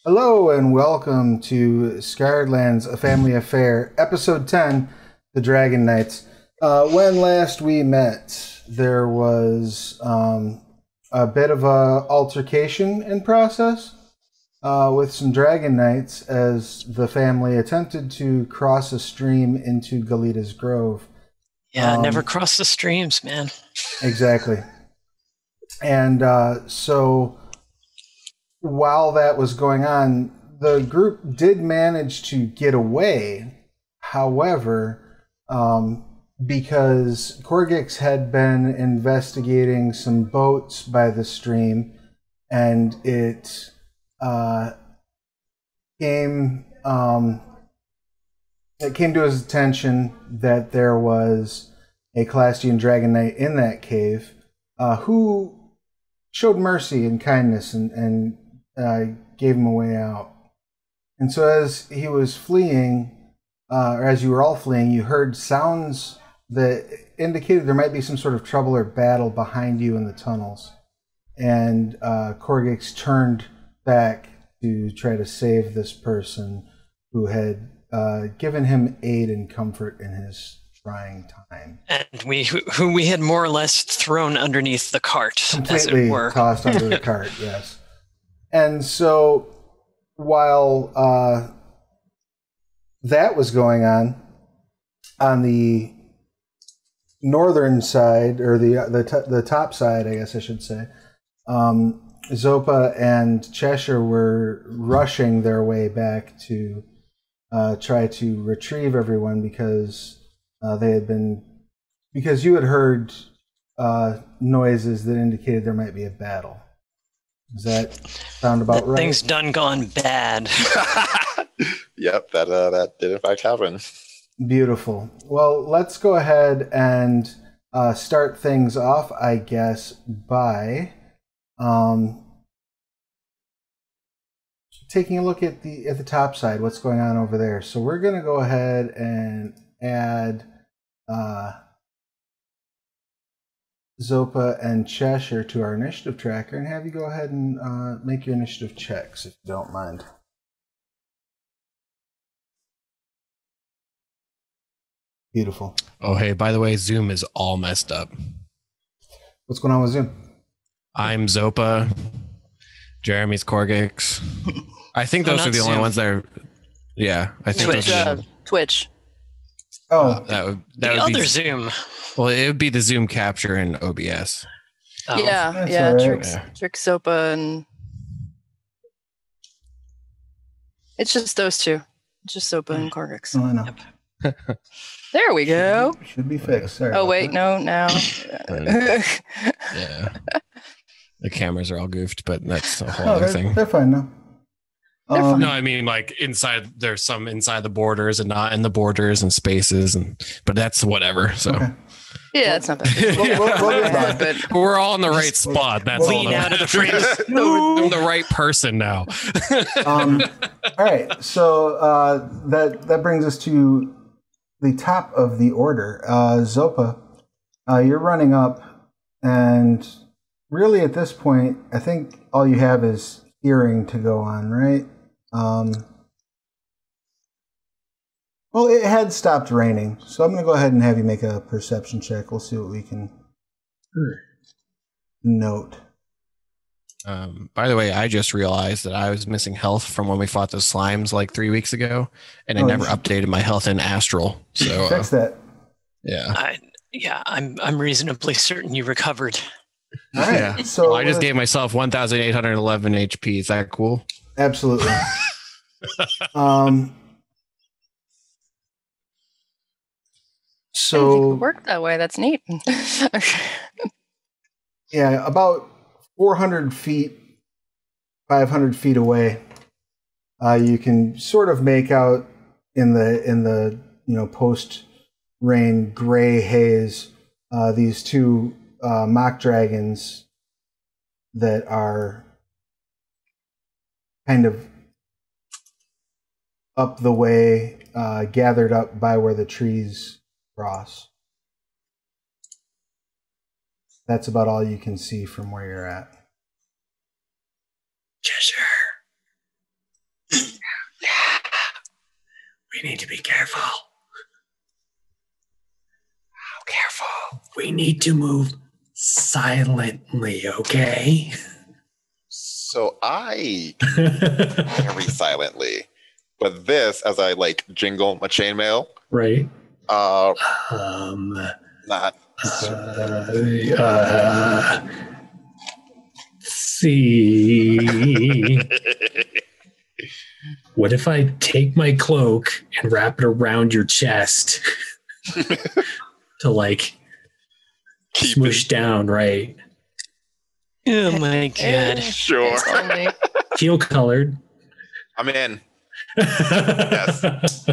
Hello and welcome to Scarred Lands, A Family Affair, Episode 10, The Dragon Knights. When last we met, there was a bit of a altercation in process with some Dragon Knights as the family attempted to cross a stream into Geleeda's Grove. Yeah, never cross the streams, man. Exactly. And so while that was going on, the group did manage to get away. However, because Korggix had been investigating some boats by the stream, and it came to his attention that there was a Calastian Dragon Knight in that cave, who showed mercy and kindness and gave him a way out. And so as he was fleeing, or as you were all fleeing, you heard sounds that indicated there might be some sort of trouble or battle behind you in the tunnels. And Korggix turned back to try to save this person who had given him aid and comfort in his trying time. And who we had more or less thrown underneath the cart, as Completely it were. tossed under the cart, yes. And so while that was going on the northern side, or the top side, I guess I should say, Zopa and Cheshire were rushing their way back to try to retrieve everyone because you had heard noises that indicated there might be a battle. Does that sound about right? Things done gone bad. Yep, that did in fact happen. Beautiful. Well, let's go ahead and start things off, I guess, by taking a look at the top side. What's going on over there? So we're going to go ahead and add Zopa and Cheshire to our initiative tracker and have you go ahead and make your initiative checks, if you don't mind. Beautiful. Oh, hey, by the way, Zoom is all messed up. What's going on with Zoom? I'm Zopa. Jeremy's Korggix. I think those are the only ones that are... Yeah, I think Twitch. those are Twitch. Oh, that would The be other Zoom. Well, it would be the Zoom capture in OBS. Oh. Yeah, That's yeah, all right. Tric, Zopa, and it's just those two. It's just Zopa and Korggix. oh, I know. Yep. There we go. Should be fixed. Sorry Oh about wait, that. no, now. Yeah. The cameras are all goofed, but that's a whole No, other thing. they're fine now. They're fine. No, I mean, like, inside, there's some inside the borders and not in the borders and spaces, but that's whatever, so... Okay. Yeah, it's not that. We'll get by. But We're all in the right spot. That's all. Lean out of the frame. I'm the right person now. All right, so that brings us to the top of the order. Zopa, you're running up, and really at this point, I think all you have is hearing to go on, right? Well, it had stopped raining, so I'm going to go ahead and have you make a perception check. We'll see what we can note. By the way, I just realized that I was missing health from when we fought those slimes like 3 weeks ago, and I never updated my health in Astral. So Fix that. yeah. I'm reasonably certain you recovered. All right, Yeah. so I just gave myself 1,811 HP. Is that cool? Absolutely. it So work that way. That's neat. yeah, about 400 feet, 500 feet away, you can sort of make out in the post rain gray haze these two mock dragons that are kind of up the way, gathered up by where the trees cross. That's about all you can see from where you're at. Cheshire. We need to be careful. How Careful. We need to move silently, okay? So I very silently, but this as I like jingle my chainmail. Right. Not. See. What if I take my cloak and wrap it around your chest to like smoosh down, right? Oh my god. Sure. Teal colored. I'm in. Yes.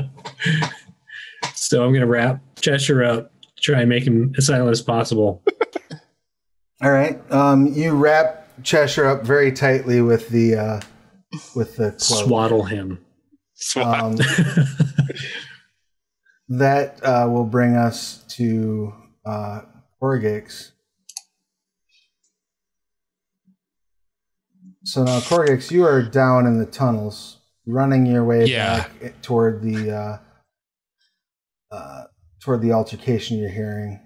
So I'm gonna wrap Cheshire up, try and make him as silent as possible. All right. You wrap Cheshire up very tightly with the cloak. Swaddle him. That will bring us to Korggix. So now, Korggix, you are down in the tunnels, running your way back toward the altercation you're hearing.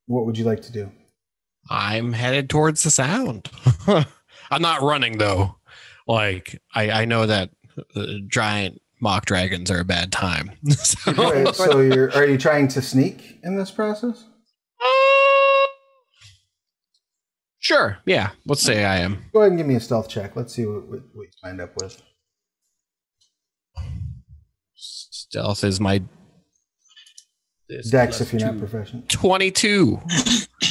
What would you like to do? I'm headed towards the sound. I'm not running though. Like I know that giant mock dragons are a bad time. So Are you trying to sneak in this process? Sure. Yeah. Let's say I am. Go ahead and give me a stealth check. Let's see what you wind up with. Stealth is my Dex if you're not proficient. 22.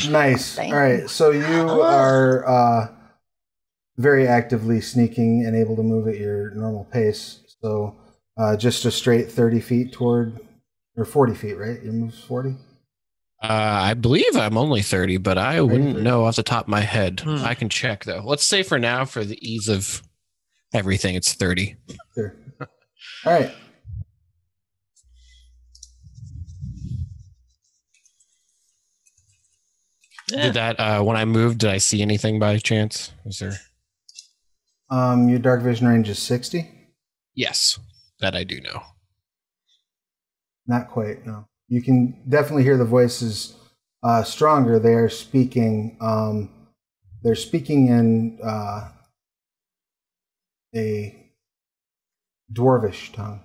Nice. All right. So you are very actively sneaking and able to move at your normal pace. So just a straight 30 feet toward, or 40 feet, right? Your move's 40? I believe I'm only 30, but I wouldn't know off the top of my head. I can check though. Let's say for now, for the ease of everything, it's 30. Sure. All right. Did that when I moved? Did I see anything by chance? Was there? Your dark vision range is 60. Yes, that I do know. Not quite. No, you can definitely hear the voices stronger. They are speaking. They're speaking in a dwarvish tongue.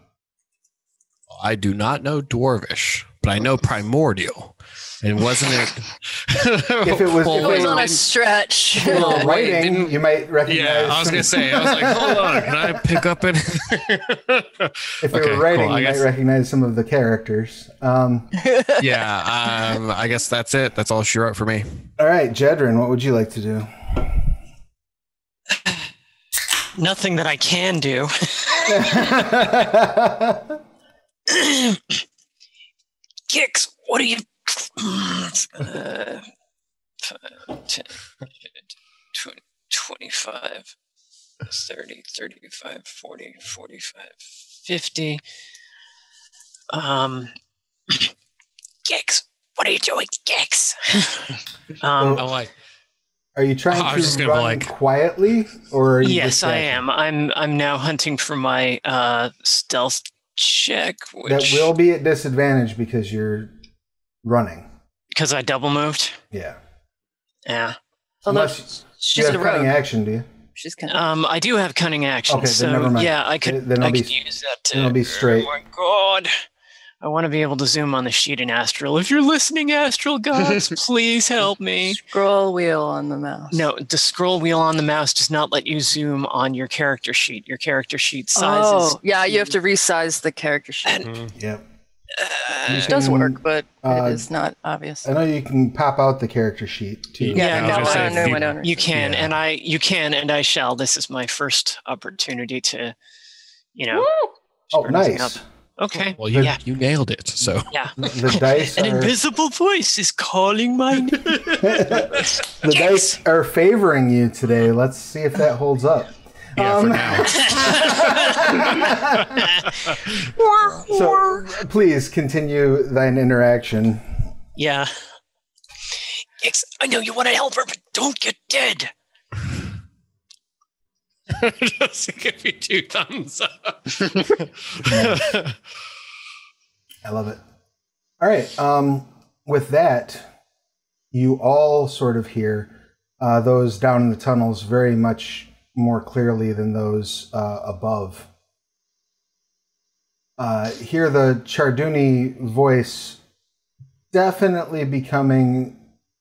I do not know dwarvish, but I know primordial. And wasn't it? If it was on a stretch. If you were writing, you might recognize. Yeah, I was going to say. I was like, hold on, can I pick up anything? If you were writing, you might recognize some of the characters. Yeah, I guess that's it. That's all she wrote for me. All right, Jedryn, what would you like to do? Nothing that I can do. Kix, what are you? 10, 25, 30, 35, 40, 45, 50. Kix, what are you doing, Kix? Are you trying to run quietly, or are you yes, I am. I'm now hunting for my stealth check, which that will be at disadvantage because you're running. Because I double moved. Yeah. Yeah. Unless you have cunning action, do you? She's cunning. I do have cunning action. Okay, so then never mind. Yeah, I could use that to. It'll be straight. Oh my god. I want to be able to zoom on the sheet in Astral. If you're listening, Astral gods, please help me. Scroll wheel on the mouse. No, the scroll wheel on the mouse does not let you zoom on your character sheet. Your character sheet sizes. Oh, yeah, you have to resize the character sheet. Yep. It does work, but it is not obvious. I know you can pop out the character sheet too. You can, and I shall. This is my first opportunity to, Oh, nice. Up. Okay. Well, you nailed it. So yeah, the dice. An invisible voice is calling my name. The dice are favoring you today. Let's see if that holds up. Yeah, for now. So please continue thine interaction. Yeah. I know you want to help her, but don't get dead. Just to give you 2 thumbs up. I love it. All right. With that, you all sort of hear those down in the tunnels very much more clearly than those above. Hear the Charduni voice definitely becoming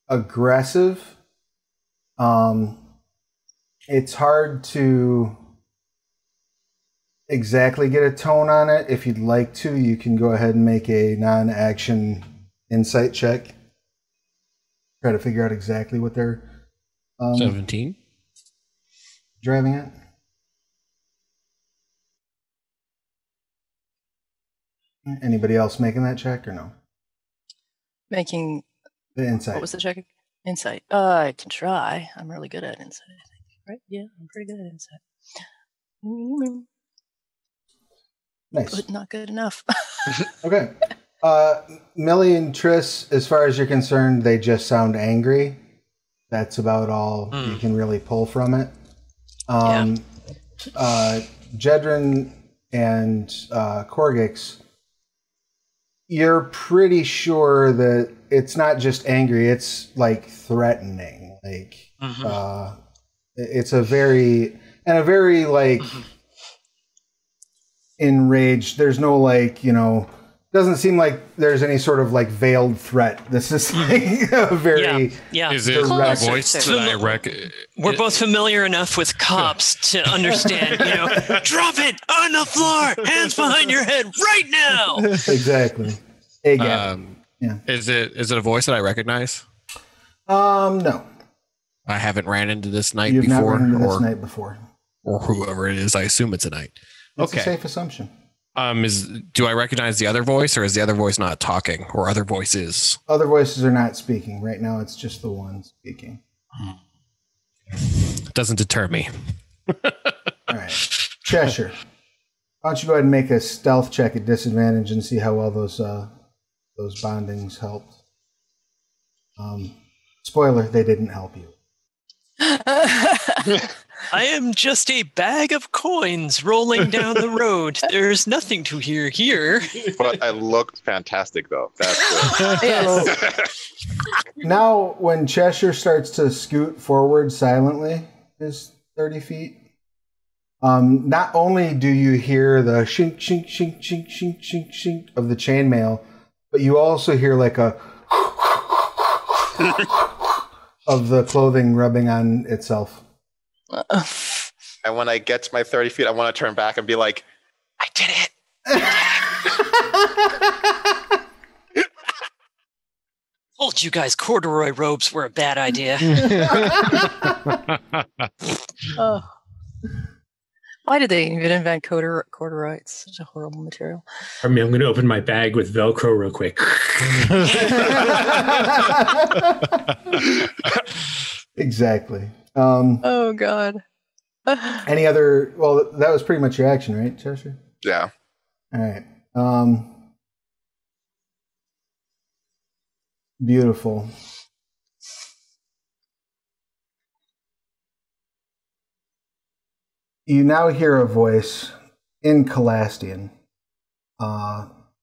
aggressive. It's hard to exactly get a tone on it. If you'd like to, you can go ahead and make a non-action insight check. Try to figure out exactly what they're 17 driving at. Anybody else making that check or no? Making The insight. what was the check? Insight. I can try. I'm really good at insight, I think. Right? Yeah, I'm pretty good at insight. Nice. But not good enough. Okay. Millie and Triss, as far as you're concerned, they just sound angry. That's about all you can really pull from it. Jedryn and Korggix, you're pretty sure that it's not just angry, it's like threatening. Like it's a very like enraged. There's no like, doesn't seem like there's any sort of like veiled threat. This is like a very Is it a voice that I reckon? We're both familiar enough with cops to understand, drop it on the floor, hands behind your head right now. Exactly. Again. Is it a voice that I recognize? No. I haven't ran into this knight You've before, not run into this knight before. or whoever it is. I assume it's a knight. That's a safe assumption. Do I recognize the other voice, or is the other voice not talking, or other voices? Other voices are not speaking right now. It's just the one speaking. Doesn't deter me. All right, Cheshire. Why don't you go ahead and make a stealth check at disadvantage and see how well those bondings helped. Spoiler: they didn't help you. I am just a bag of coins rolling down the road. There's nothing to hear here. But I look fantastic, though. That's good. Yes. Now, when Cheshire starts to scoot forward silently, his 30 feet, not only do you hear the shink, shink, shink, shink, shink, shink, shink of the chainmail, but you also hear like a of the clothing rubbing on itself. And when I get to my 30 feet, I want to turn back and be like, I did it. Told you guys corduroy robes were a bad idea. Oh. Why did they even invent corduroy? It's such a horrible material. I mean, I'm going to open my bag with Velcro real quick. Exactly. Oh, God. Any other... Well, that was pretty much your action, right, Cheshire? Yeah. All right. Beautiful. You now hear a voice in Calastian,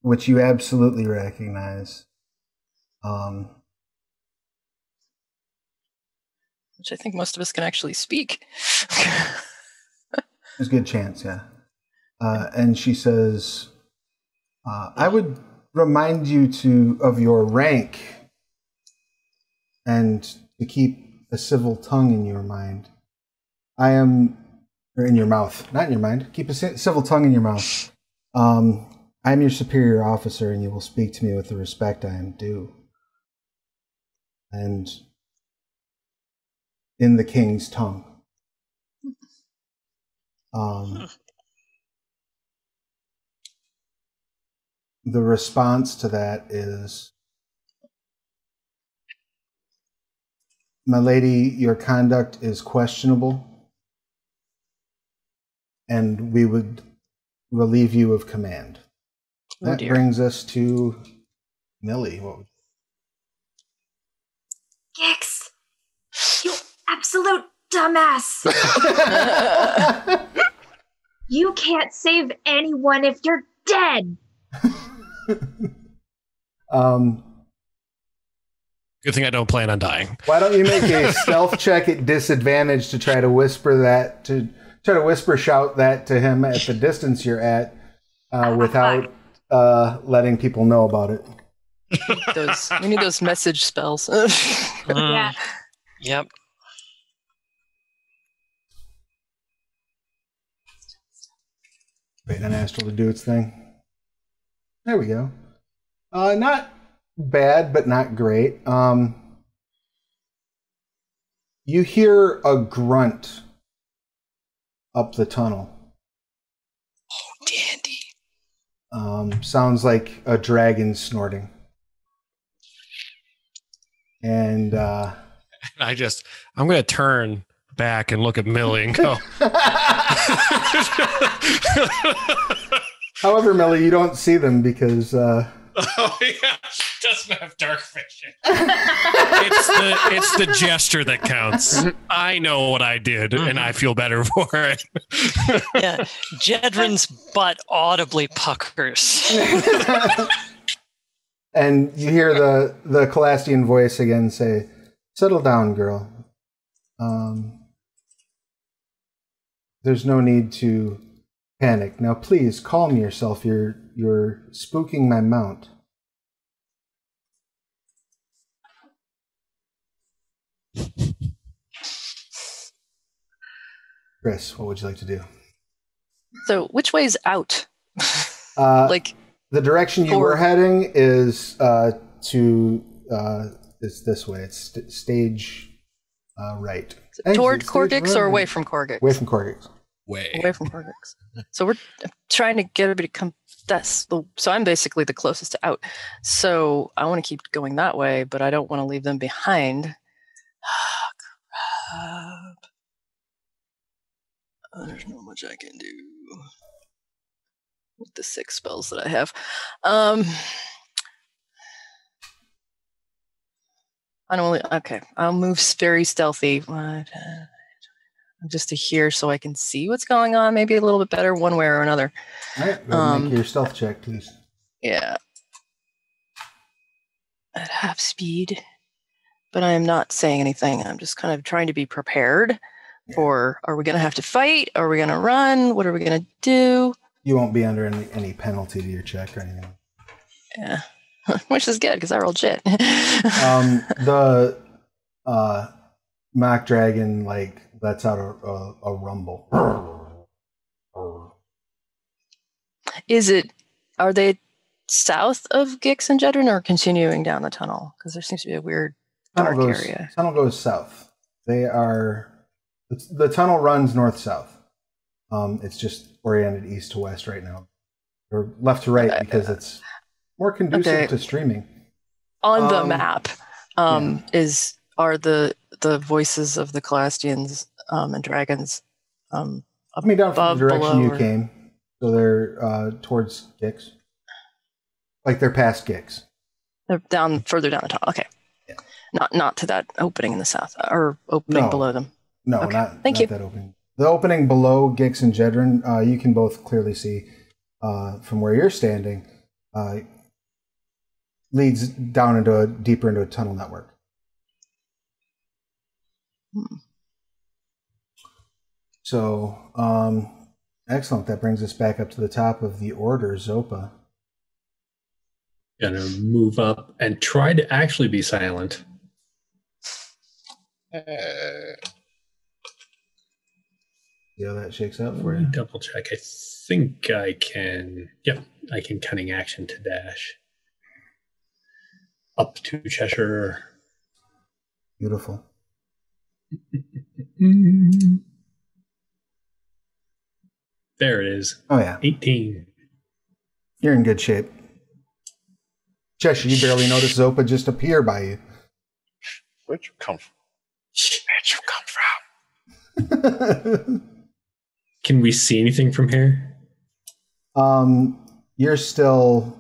which you absolutely recognize. Which I think most of us can actually speak. There's a good chance, yeah. And she says, I would remind you of your rank and to keep a civil tongue in your mind. I am... Or in your mouth, not in your mind. Keep a civil tongue in your mouth. I am your superior officer, and you will speak to me with the respect I am due. And in the king's tongue. The response to that is, my lady, your conduct is questionable, and we would relieve you of command. That brings us to Millie. Gix, you absolute dumbass. You can't save anyone if you're dead. Good thing I don't plan on dying. Why don't you make a stealth check at disadvantage to try to whisper shout that to him at the distance you're at, without letting people know about it. We need those message spells. Yeah. Yep. Waiting on Astral to do its thing. There we go. Not bad, but not great. You hear a grunt up the tunnel. Oh, dandy. Sounds like a dragon snorting. And I'm going to turn back and look at Millie and go. However, Millie, you don't see them because Oh yeah, doesn't have dark vision. It's the gesture that counts. I know what I did, and I feel better for it. Yeah, Jedryn's butt audibly puckers. and you hear the Calastian voice again say, "Settle down, girl. There's no need to panic. Now, please calm yourself. You're spooking my mount." Chris, what would you like to do? So, which way's out? The direction you were heading is it's this way. It's stage right. Toward Korggix or away from Korggix? Away from Korggix. Away from Korggix. So we're trying to get everybody to come. So I'm basically the closest to out. So I want to keep going that way, but I don't want to leave them behind. Crap. There's not much I can do with the 6 spells that I have. I'll move very stealthy. Just to hear so I can see what's going on, maybe a little bit better one way or another. All right, make your stealth check, please. Yeah. At half speed. But I am not saying anything. I'm just kind of trying to be prepared for, are we going to have to fight? Are we going to run? What are we going to do? You won't be under any penalty to your check or anything. Yeah. Which is good, because I rolled shit. The mock dragon, lets out a rumble. Are they south of Gix and Jedryn or continuing down the tunnel? Because there seems to be a weird dark area. Tunnel goes south. The tunnel runs north-south. It's just oriented east to west right now. Or left to right because it's more conducive to streaming. On the map, are the voices of the Calastians and dragons down from the direction you came. So they're towards Gix. They're past Gix. They're further down the tunnel. Okay. Yeah. Not to that opening in the south, or opening below them. No, okay. not you. that opening. The opening below Gix and Jedryn, you can both clearly see from where you're standing, leads down deeper into a tunnel network. So, excellent. That brings us back up to the top of the order, Zopa. Gonna move up and try to actually be silent. See how that shakes out for Let you? me double check. I think I can. Yep, I can cunning action to dash up to Cheshire. Beautiful. There it is. Oh, yeah. 18. You're in good shape. Cheshire, you barely noticed Zopa just appear by you. Where'd you come from? Can we see anything from here? You're still...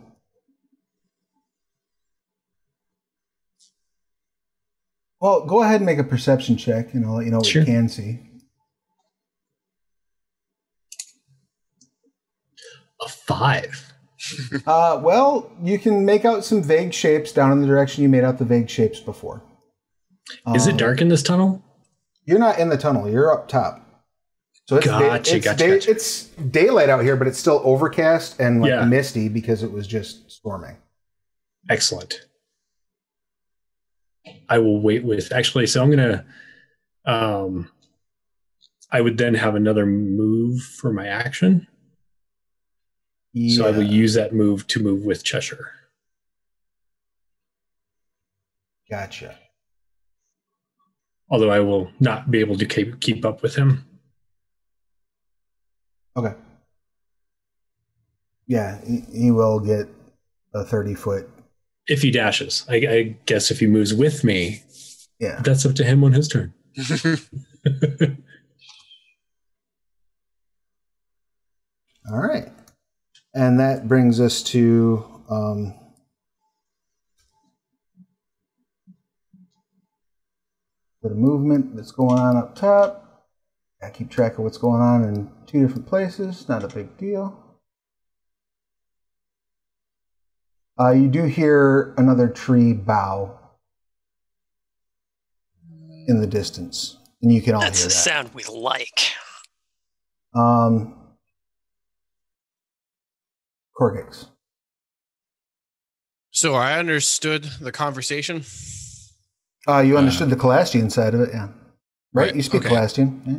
Well, go ahead and make a perception check, and I'll let you know what you can see. A 5. Well, you can make out some vague shapes down in the direction you made out the vague shapes before. Is it dark in this tunnel? You're not in the tunnel. You're up top. So it's Gotcha. It's daylight out here, but it's still overcast and misty because it was just storming. Excellent. I will wait with... Actually, so I'm going to... I would then have another move for my action. Yeah. So I will use that move to move with Cheshire. Gotcha. Although I will not be able to keep up with him. Okay. Yeah, he will get a 30-foot. If he dashes. I guess if he moves with me, that's up to him on his turn. All right. And that brings us to the movement that's going on up top. I keep track of what's going on in 2 different places. Not a big deal. You do hear another tree bow in the distance, and you can all hear that. That's a sound we like. Korggix. So I understood the conversation. You understood the Calastian side of it, yeah. Right? You speak Calastian. Yeah.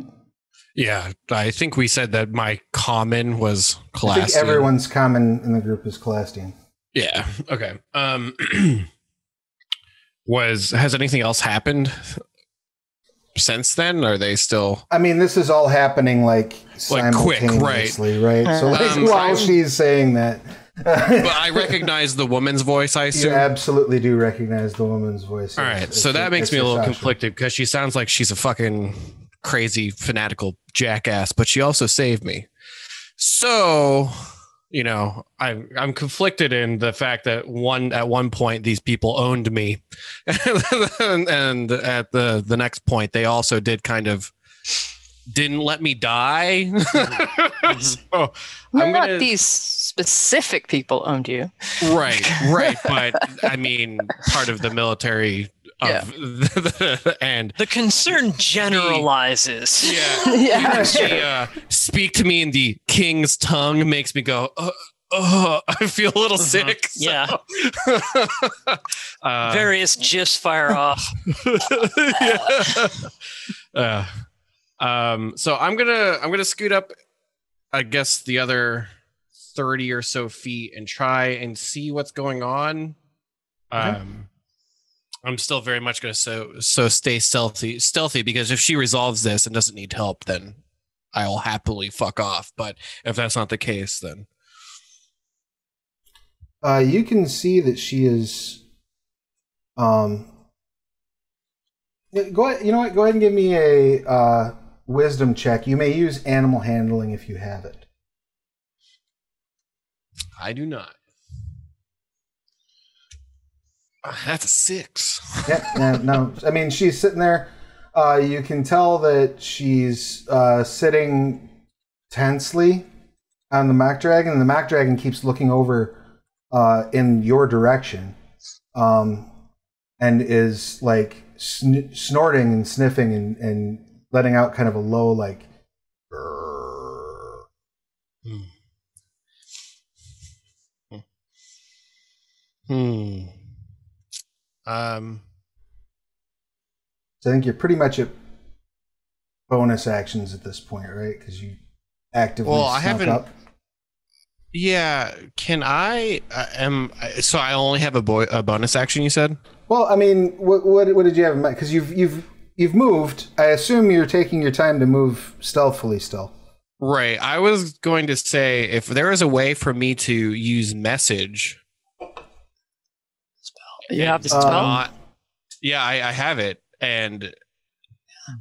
Yeah, I think we said that my common was Calastian. I think everyone's common in the group is Calastian. Yeah. Okay. Has anything else happened since then? Are they still? I mean, this is all happening like simultaneously, quick, right? So while she's saying that. But I recognize the woman's voice, I assume. You absolutely do recognize the woman's voice. All right. So that makes me a little conflicted because she sounds like she's a fucking crazy, fanatical jackass, but she also saved me. So, you know, I'm conflicted in the fact that at one point these people owned me, and at the next point they also didn't let me die. So not these specific people owned you, right? But I mean, part of the military. And the concern generalizes. Speak to me in the king's tongue makes me go, I feel a little sick. So. Yeah. Various gifs fire off. So I'm gonna scoot up, I guess, the other 30 or so feet and try and see what's going on. Okay. I'm still very much going to stay stealthy because if she resolves this and doesn't need help, then I'll happily fuck off. But if that's not the case, then you can see that she is. Go ahead. You know what? Go ahead and give me a wisdom check. You may use animal handling if you have it. I do not. That's a 6. Yeah, no. I mean, she's sitting there. You can tell that she's sitting tensely on the mock dragon, and the mock dragon keeps looking over in your direction, and is like snorting and sniffing and letting out kind of a low like. So I think you're pretty much at bonus actions at this point, right? Because you actively snuck up. Yeah, can I? So I only have a bonus action. You said. Well, I mean, what did you have in mind? Because you've moved. I assume you're taking your time to move stealthily still. Right. I was going to say if there is a way for me to use message. You have the spell? Yeah, I have it. And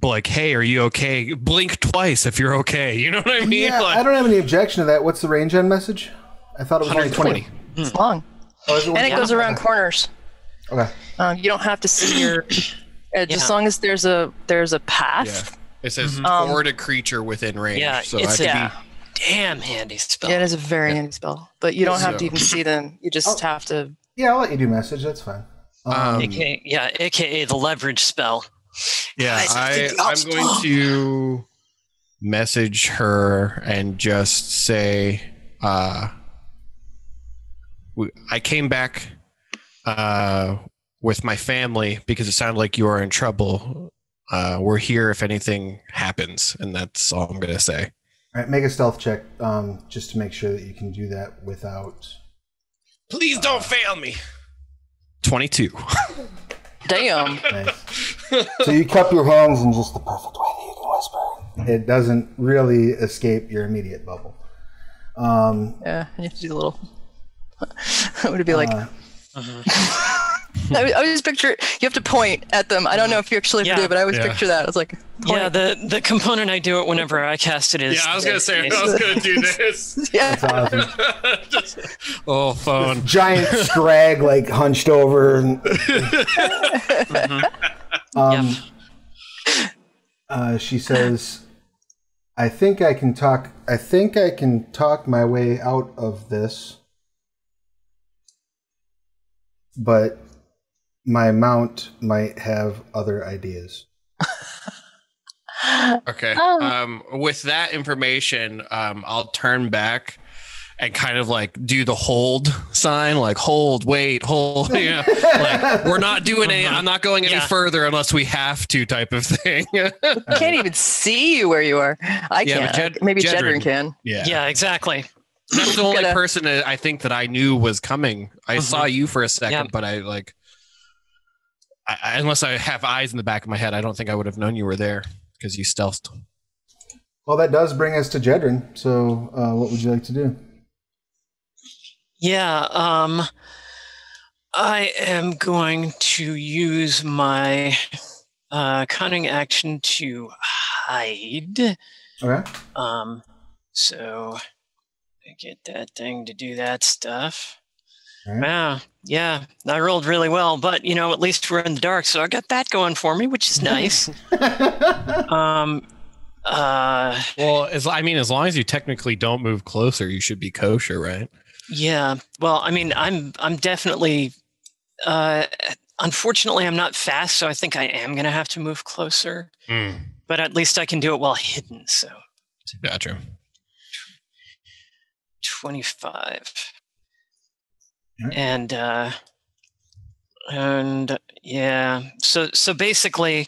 like, hey, are you okay? Blink twice if you're okay. You know what I mean? Yeah, I don't have any objection to that. What's the range on message? I thought it was only 20. It's long. And it goes around corners. Okay. You don't have to see your edge as long as there's a path. Yeah. It says toward a creature within range. Yeah, so it's damn handy spell. Yeah, it is a very handy spell. But you don't have to even see them. You just have to. Yeah, I'll let you do message. That's fine. AKA the leverage spell. Yeah, I'm going to message her and just say, I came back with my family because it sounded like you are in trouble. We're here if anything happens, and that's all I'm going to say. All right, make a stealth check just to make sure that you can do that without... Please don't fail me. 22. Damn. Nice. So you cup your hands in just the perfect way that you can whisper. It doesn't really escape your immediate bubble. Yeah, and you have to do the little... It would be like... I always picture you have to point at them. I don't know if you actually have to do it, but I always picture that. It's like point. Yeah, the component I do it whenever I cast it is. Yeah, I was gonna say I was gonna do this. Yeah. That's awesome. Phone. This giant Scrag like hunched over. And, she says, I think I can talk my way out of this. But my mount might have other ideas. Okay. With that information, I'll turn back and kind of like do the hold sign, like hold, wait, hold. You know, like we're not doing any. I'm not going any further unless we have to, type of thing. I can't even see you where you are. I can't. Maybe Jedryn can. Yeah, exactly. That's the only person I think that I knew was coming. I saw you for a second, but I unless I have eyes in the back of my head, I don't think I would have known you were there because you stealthed. Well, that does bring us to Jedryn. So what would you like to do? Yeah, I am going to use my cunning action to hide. Okay. So I get that thing to do that stuff. Right. Wow. Yeah, I rolled really well, but at least we're in the dark, so I got that going for me, which is nice. Well, as long as you technically don't move closer, you should be kosher, right? Yeah. Well, I'm definitely. Unfortunately, I'm not fast, so I think I am going to have to move closer. But at least I can do it while hidden. So. Gotcha. 25. Right. And yeah, so basically,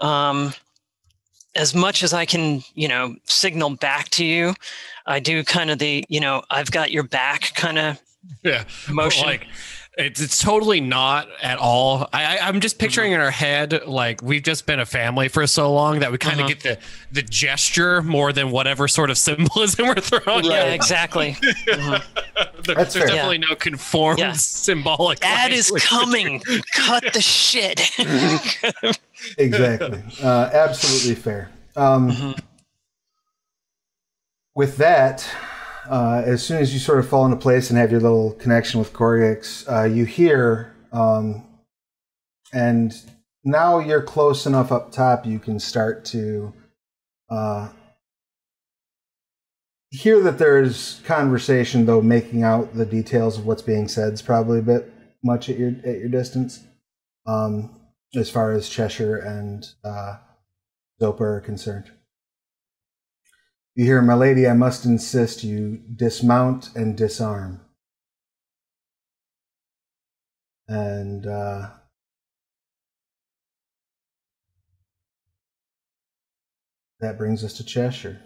as much as I can, signal back to you, I do kind of the, I've got your back kind of motion. Like, it's totally not at all. I'm just picturing in our head, like we've just been a family for so long that we kind of get the gesture more than whatever sort of symbolism we're throwing. Yeah, exactly. There's definitely no conformed symbolic. That is coming. Cut the shit. Exactly. Absolutely fair. With that, as soon as you sort of fall into place and have your little connection with Korggix, you hear, and now you're close enough up top, you can start to hear that there's conversation, though making out the details of what's being said is probably a bit much at your distance, as far as Cheshire and Zopa are concerned. You hear, "My lady, I must insist you dismount and disarm." And that brings us to Cheshire.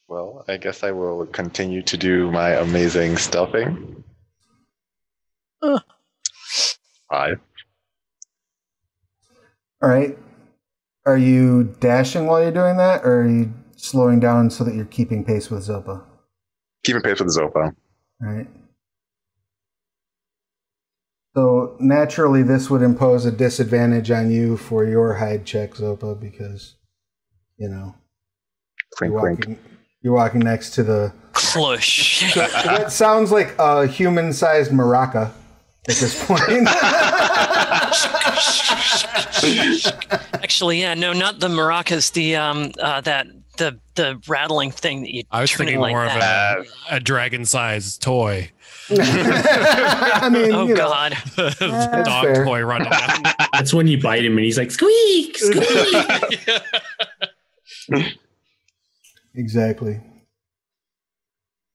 Well, I guess I will continue to do my amazing stealthing. 5. All right. Are you dashing while you're doing that, or are you slowing down so that you're keeping pace with Zopa? Keeping pace with Zopa. All right. So naturally, this would impose a disadvantage on you for your hide check, Zopa, because, Clink, you're walking next to the... Clush. That sounds like a human-sized maraca at this point. Actually, yeah, no, not the maracas. The rattling thing that you. I was thinking more of a dragon-sized toy. I mean, oh God, dog fair. toy running down. That's when you bite him and he's like, squeak, squeak. Exactly.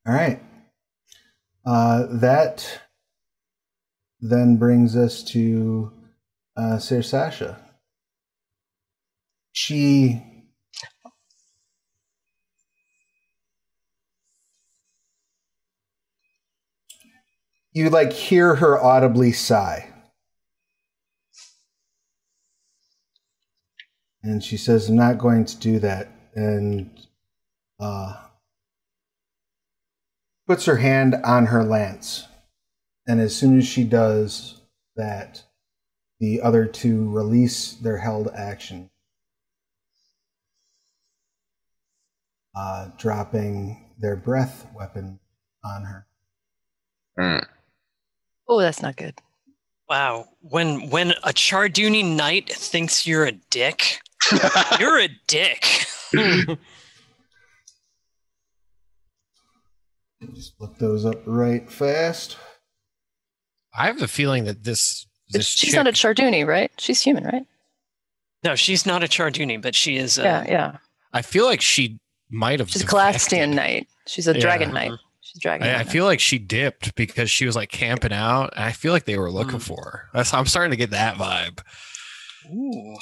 All right. That then brings us to Ser Sasha. You like hear her audibly sigh. And she says, I'm not going to do that. And puts her hand on her lance. And as soon as she does that, the other two release their held action, dropping their breath weapon on her. Oh, that's not good. Wow. When a Charduni knight thinks you're a dick, you're a dick. Just look those up right fast. I have the feeling that this She's not a Charduni, right? She's human, right? No, she's not a Charduni, but she is. Yeah. I feel like she might have. She's a Calastian knight. She's a dragon knight. She's dragon. I feel like she dipped because she was like camping out. And I feel like they were looking for her. I'm starting to get that vibe. Ooh.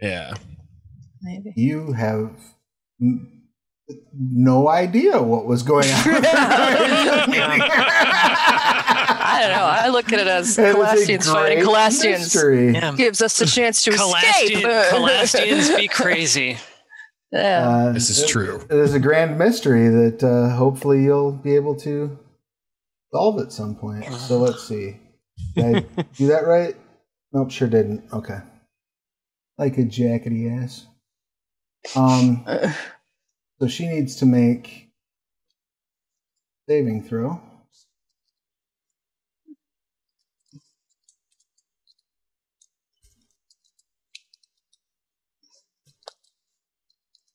Yeah. Maybe. You have no idea what was going on. I don't know. I look at it as Calastians fighting Calastians. Yeah. Gives us a chance to escape. Calastians be crazy. Yeah. This is true. It is a grand mystery that hopefully you'll be able to solve at some point. So let's see. Did I do that right? Nope, sure didn't. Okay. Like a jackety ass. So she needs to make saving throw.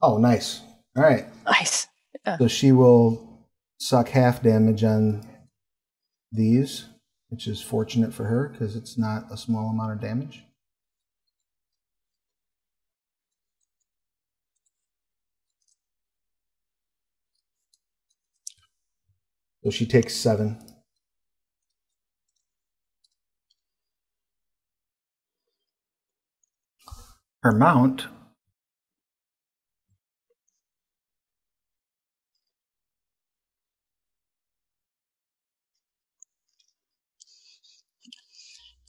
Oh, nice. All right. Nice. Yeah. So she will suck half damage on these, which is fortunate for her because it's not a small amount of damage. So she takes 7. Her mount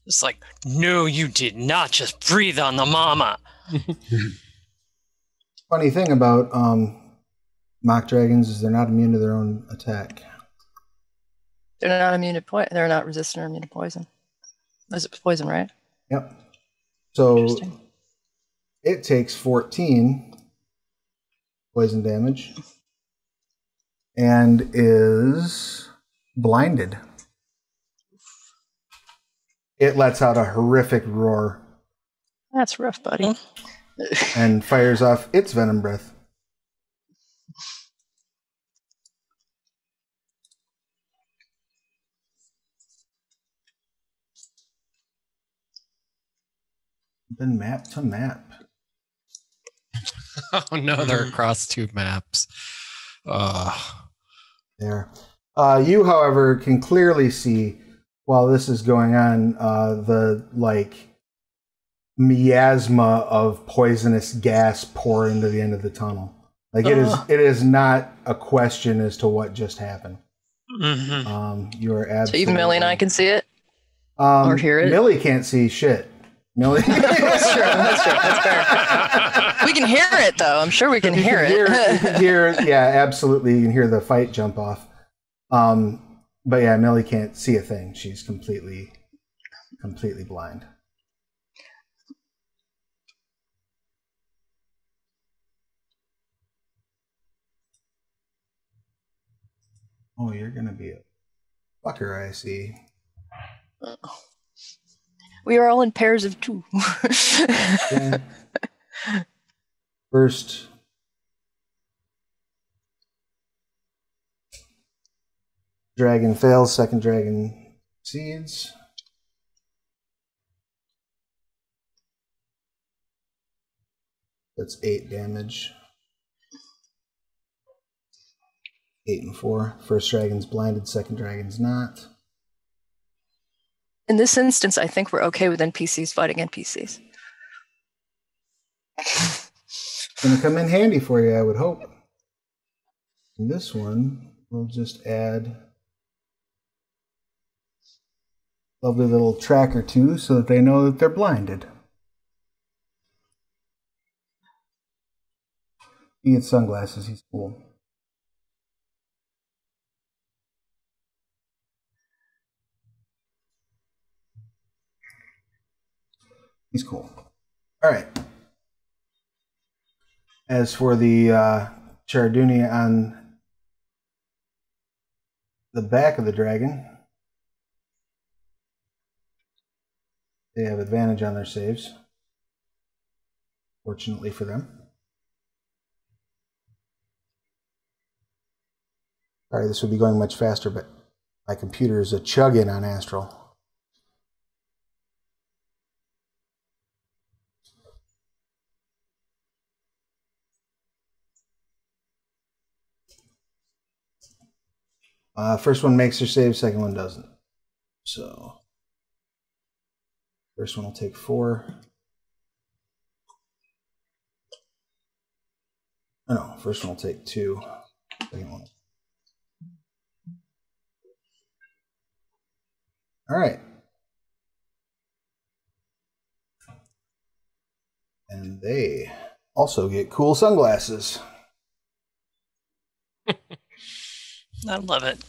It's like, no, you did not just breathe on the mama. funny thing about mock dragons is they're not immune to their own attack. They're not immune to poison. They're not resistant or immune to poison. Is it poison, right? Yep. So it takes 14 poison damage and is blinded. It lets out a horrific roar. That's rough, buddy. And fires off its venom breath. Been map to map. Oh no, they're across 2 maps. There. You, however, can clearly see while this is going on the miasma of poisonous gas pour into the end of the tunnel. Like it is not a question as to what just happened. Mm-hmm. You are absolutely. So even Millie and I can see it or hear it. Millie can't see shit. Millie. That's true. That's fair. We can hear it though. I'm sure we can hear it. You can hear, yeah, absolutely. You can hear the fight jump off. But yeah, Millie can't see a thing. She's completely blind. Oh, you're gonna be a fucker, I see. We are all in pairs of 2. Okay. First dragon fails, second dragon succeeds. That's 8 damage. 8 and 4. First dragon's blinded, second dragon's not. In this instance, I think we're okay with NPCs fighting NPCs. It's going to come in handy for you, I would hope. And this one, we'll just add a lovely little tracker too, so that they know that they're blinded. He gets sunglasses, he's cool. He's cool. All right. As for the Charduni on the back of the dragon, they have advantage on their saves, fortunately for them. Sorry, this would be going much faster, but my computer is a chugging on Astral. First one makes their save, second one doesn't. So, first one will take 4. Oh, no, first one will take 2. Second one. All right. And they also get cool sunglasses. I love it.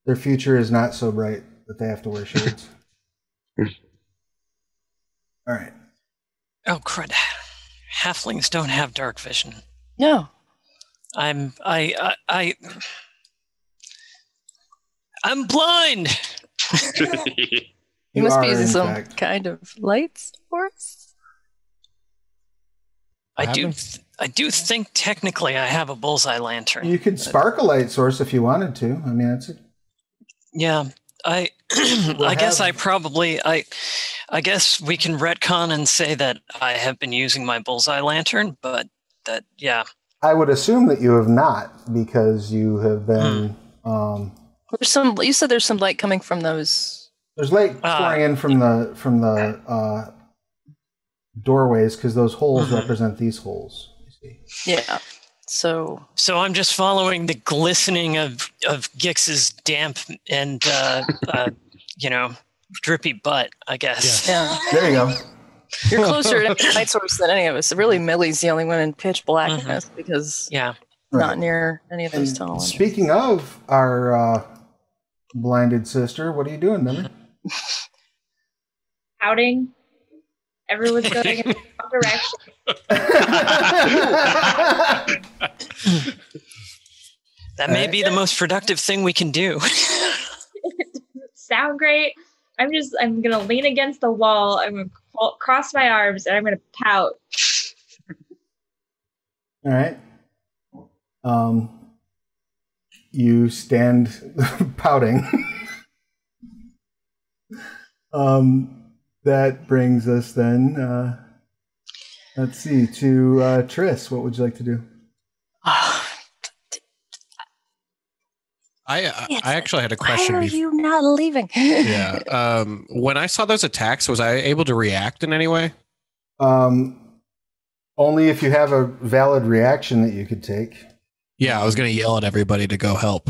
Their future is not so bright that they have to wear shades. All right. Oh, crud. Halflings don't have dark vision. No. I'm blind. You must be using some kind of light source. I do think technically I have a bullseye lantern. You could spark a light source if you wanted to. I mean, that's a... Yeah, I guess I guess we can retcon and say that I have been using my bullseye lantern, but that, yeah. I would assume that you have not, because you have been... There's some. You said there's some light coming from those. There's light pouring in from the doorways, because those holes represent these holes. You see. Yeah. So I'm just following the glistening of Gix's damp and drippy butt, I guess. Yeah. There you go. You're closer to light source than any of us. Really, Millie's the only one in pitch blackness because not near any of those tunnels. Speaking of our blinded sister, what are you doing, Millie? Outing. Everyone's going in the wrong direction. That may be the most productive thing we can do. It doesn't sound great. I'm going to lean against the wall. I'm going to cross my arms and I'm going to pout. All right. You stand pouting. That brings us then, let's see, to Triss. What would you like to do? I actually had a question. Why are you not leaving? Yeah. When I saw those attacks, was I able to react in any way? Only if you have a valid reaction that you could take. Yeah, I was going to yell at everybody to go help.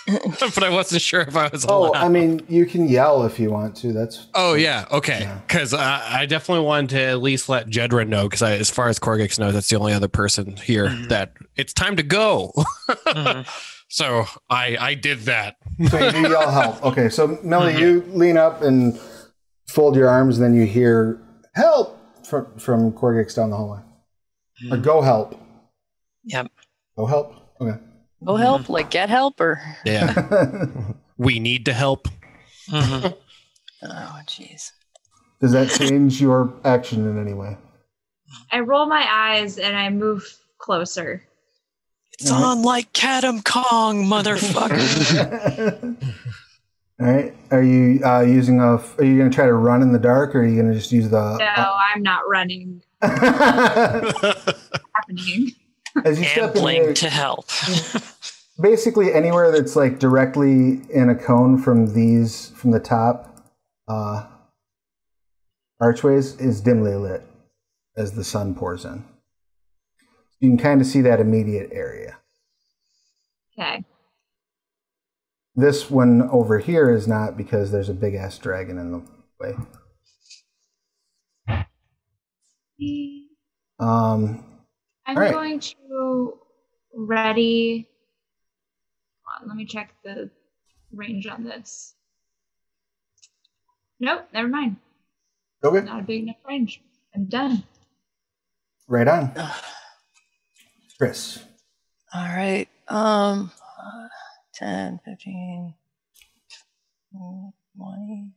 But I wasn't sure if I was allowed. I mean, you can yell if you want to. That's. Oh, yeah. Okay. Because I definitely wanted to at least let Jedryn know, because as far as Korggix knows, that's the only other person here that it's time to go. So I did that. So you yell help. Okay, so Millie, you lean up and fold your arms, and then you hear help from Korggix down the hallway. Or go help. Yep. Go help? Okay. Go help? Like get help or? Yeah. We need to help. Oh, jeez. Does that change your action in any way? I roll my eyes and I move closer. It's on like Kadam Kong, motherfucker. All right. Are you using a? Are you going to try to run in the dark, or are you going to just use the? No, I'm not running. Happening. As you step Ambling to help. Basically, anywhere that's like directly in a cone from the top archways is dimly lit as the sun pours in. You can kind of see that immediate area. Okay. This one over here is not, because there's a big ass dragon in the way. I'm right. going to ready. Hold on, let me check the range on this. Nope, never mind. Okay. Not a big enough range. I'm done. Right on. Triss. All right. 10, 15, 20.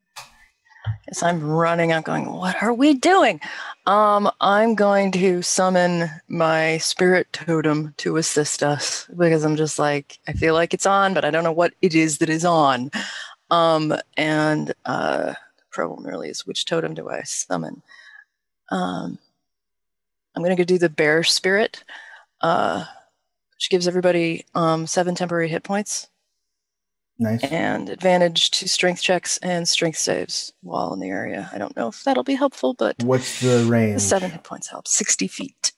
Guess I'm running. I'm going, what are we doing? I'm going to summon my spirit totem to assist us, because I'm just like, I feel like it's on, but I don't know what it is that is on. And the problem really is, which totem do I summon? I'm going to go do the bear spirit, which gives everybody 7 temporary hit points. Nice. And advantage to strength checks and strength saves while in the area. I don't know if that'll be helpful, but what's the range? 7 hit points helps. 60 feet.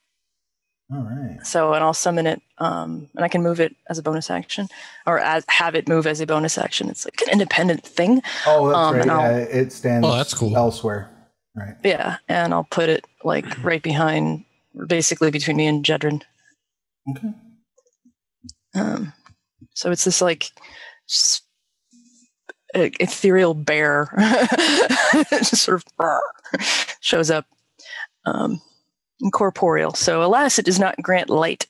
All right. So, and I'll summon it, and I can move it as a bonus action, or have it move as a bonus action. It's like an independent thing. Oh, that's right. Yeah, it stands that's cool. elsewhere. Right. Yeah, and I'll put it like right behind, basically between me and Jedryn. Okay. So it's this like ethereal bear just sort of shows up, incorporeal. So alas, it does not grant light.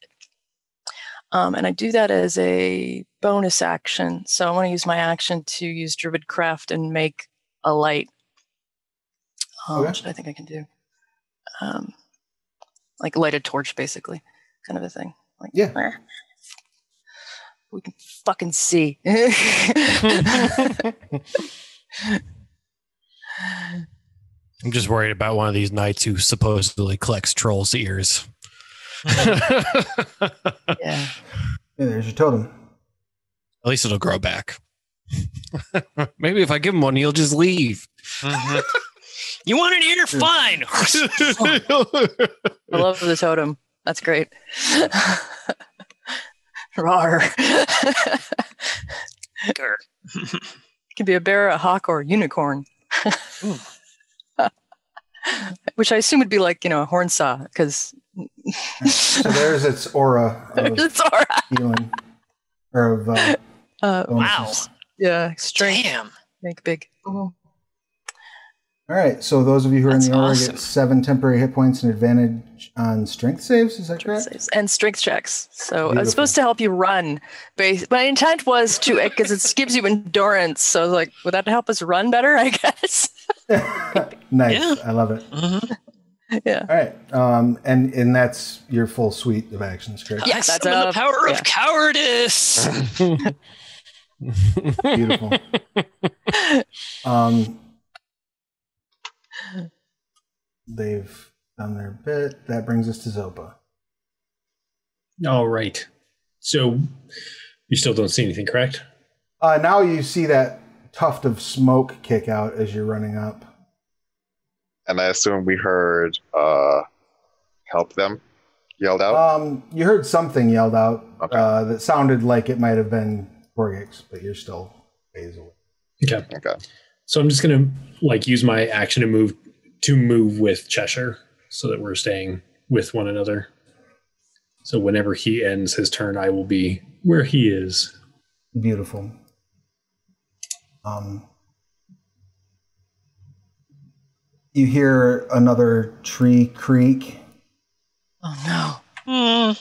And I do that as a bonus action. So I want to use my action to use Druid Craft and make a light. Which I think I can do. Like light a torch, basically, kind of a thing. Like, yeah. We can fucking see. I'm just worried about one of these knights who supposedly collects trolls' ears. Yeah. There's your totem. At least it'll grow back. Maybe if I give him one, he'll just leave. You want an ear? Fine. I love the totem. That's great. Rawr. It can be a bear, a hawk, or a unicorn. Which I assume would be like, a horn saw, because... So there's its aura. Its aura. Healing. Or of... Wow. Yeah, strength. Damn. Make big. All right, so those of you who are in the aura get 7 temporary hit points and advantage on strength saves. Is that correct? Saves. And strength checks. So Beautiful. I was supposed to help you run. My intent was to, because it gives you endurance. So I was like, would that help us run better, I guess? Nice. Yeah. I love it. Mm-hmm. Yeah. All right. And that's your full suite of actions, correct? Yes, that's the power of cowardice. Beautiful. They've done their bit. That brings us to Zopa. All right. So you still don't see anything, correct? Now you see that tuft of smoke kick out as you're running up. And I assume we heard help them yelled out? You heard something yelled out that sounded like it might have been Korggix, but you're still ways away. Okay. So I'm just going to use my action to move with Cheshire so that we're staying with one another. So whenever he ends his turn, I will be where he is. Beautiful. You hear another tree creak. Oh no.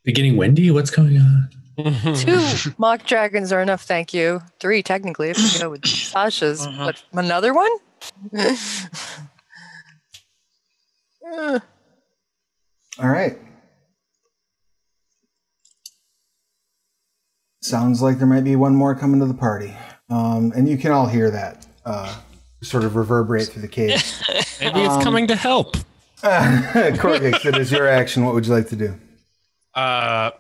Beginning windy? What's going on? 2 mock dragons are enough, thank you. 3, technically, if you go with Sasha's. But another one? All right. Sounds like there might be one more coming to the party. And you can all hear that sort of reverberate through the cave. Maybe it's coming to help. Korggix, it is your action. What would you like to do? I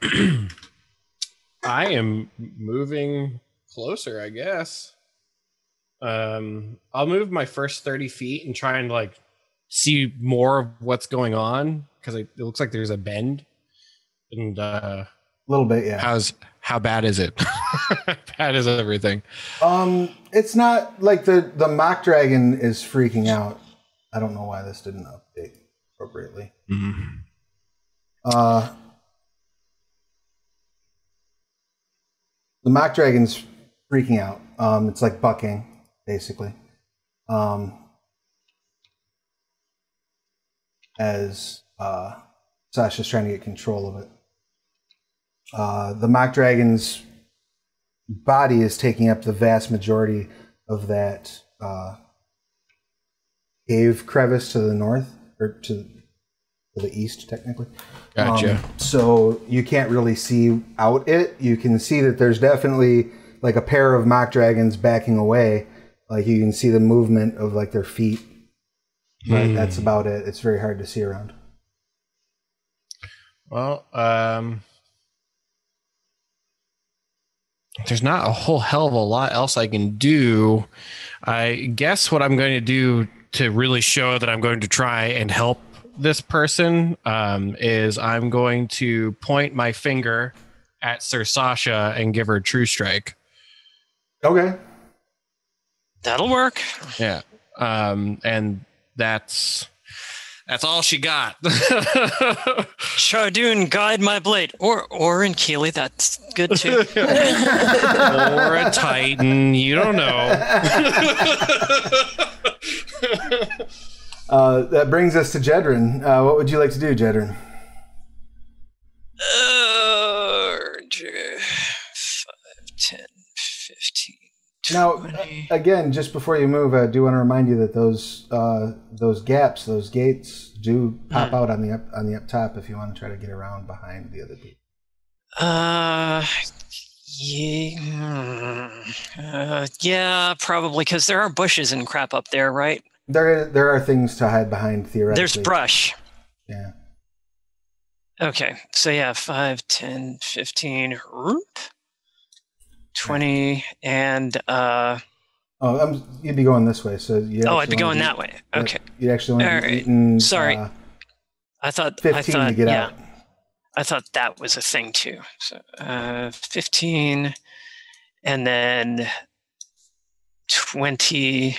am moving closer, I guess. I'll move my first 30 feet and try and like see more of what's going on because it looks like there's a bend. And a little bit, yeah. How bad is it? Bad is everything. It's not like the mock dragon is freaking out. I don't know why this didn't update appropriately. The mock dragon's freaking out. It's like bucking, basically. As Sasha's trying to get control of it. The mock dragon's body is taking up the vast majority of that cave crevice to the north, or to the east, technically. Gotcha. So you can't really see out it. You can see that there's definitely like a pair of mock dragons backing away. Like you can see the movement of like their feet. But that's about it. It's very hard to see around. Well, there's not a whole hell of a lot else I can do. I guess what I'm going to do to really show that I'm going to try and help this person is I'm going to point my finger at Ser Sasha and give her True Strike. Okay. That'll work. Yeah. And that's all she got. Chardoon, guide my blade. Or in Keeley, that's good too. Or a Titan, you don't know. That brings us to Jedryn. What would you like to do, Jedryn? 5, 10, 15. Now, again, just before you move, I do want to remind you that those gaps, those gates, do pop out on the up top if you want to try to get around behind the other people. Yeah, probably, because there are bushes and crap up there, right? There are things to hide behind, theoretically. There's brush. Yeah. Okay, so yeah, 5, 10, 15, 20, and you'd be going this way, so I'd be going that way. Okay. You actually want to be eating, sorry. I thought 15 to get out. I thought that was a thing too. So 15, and then 20,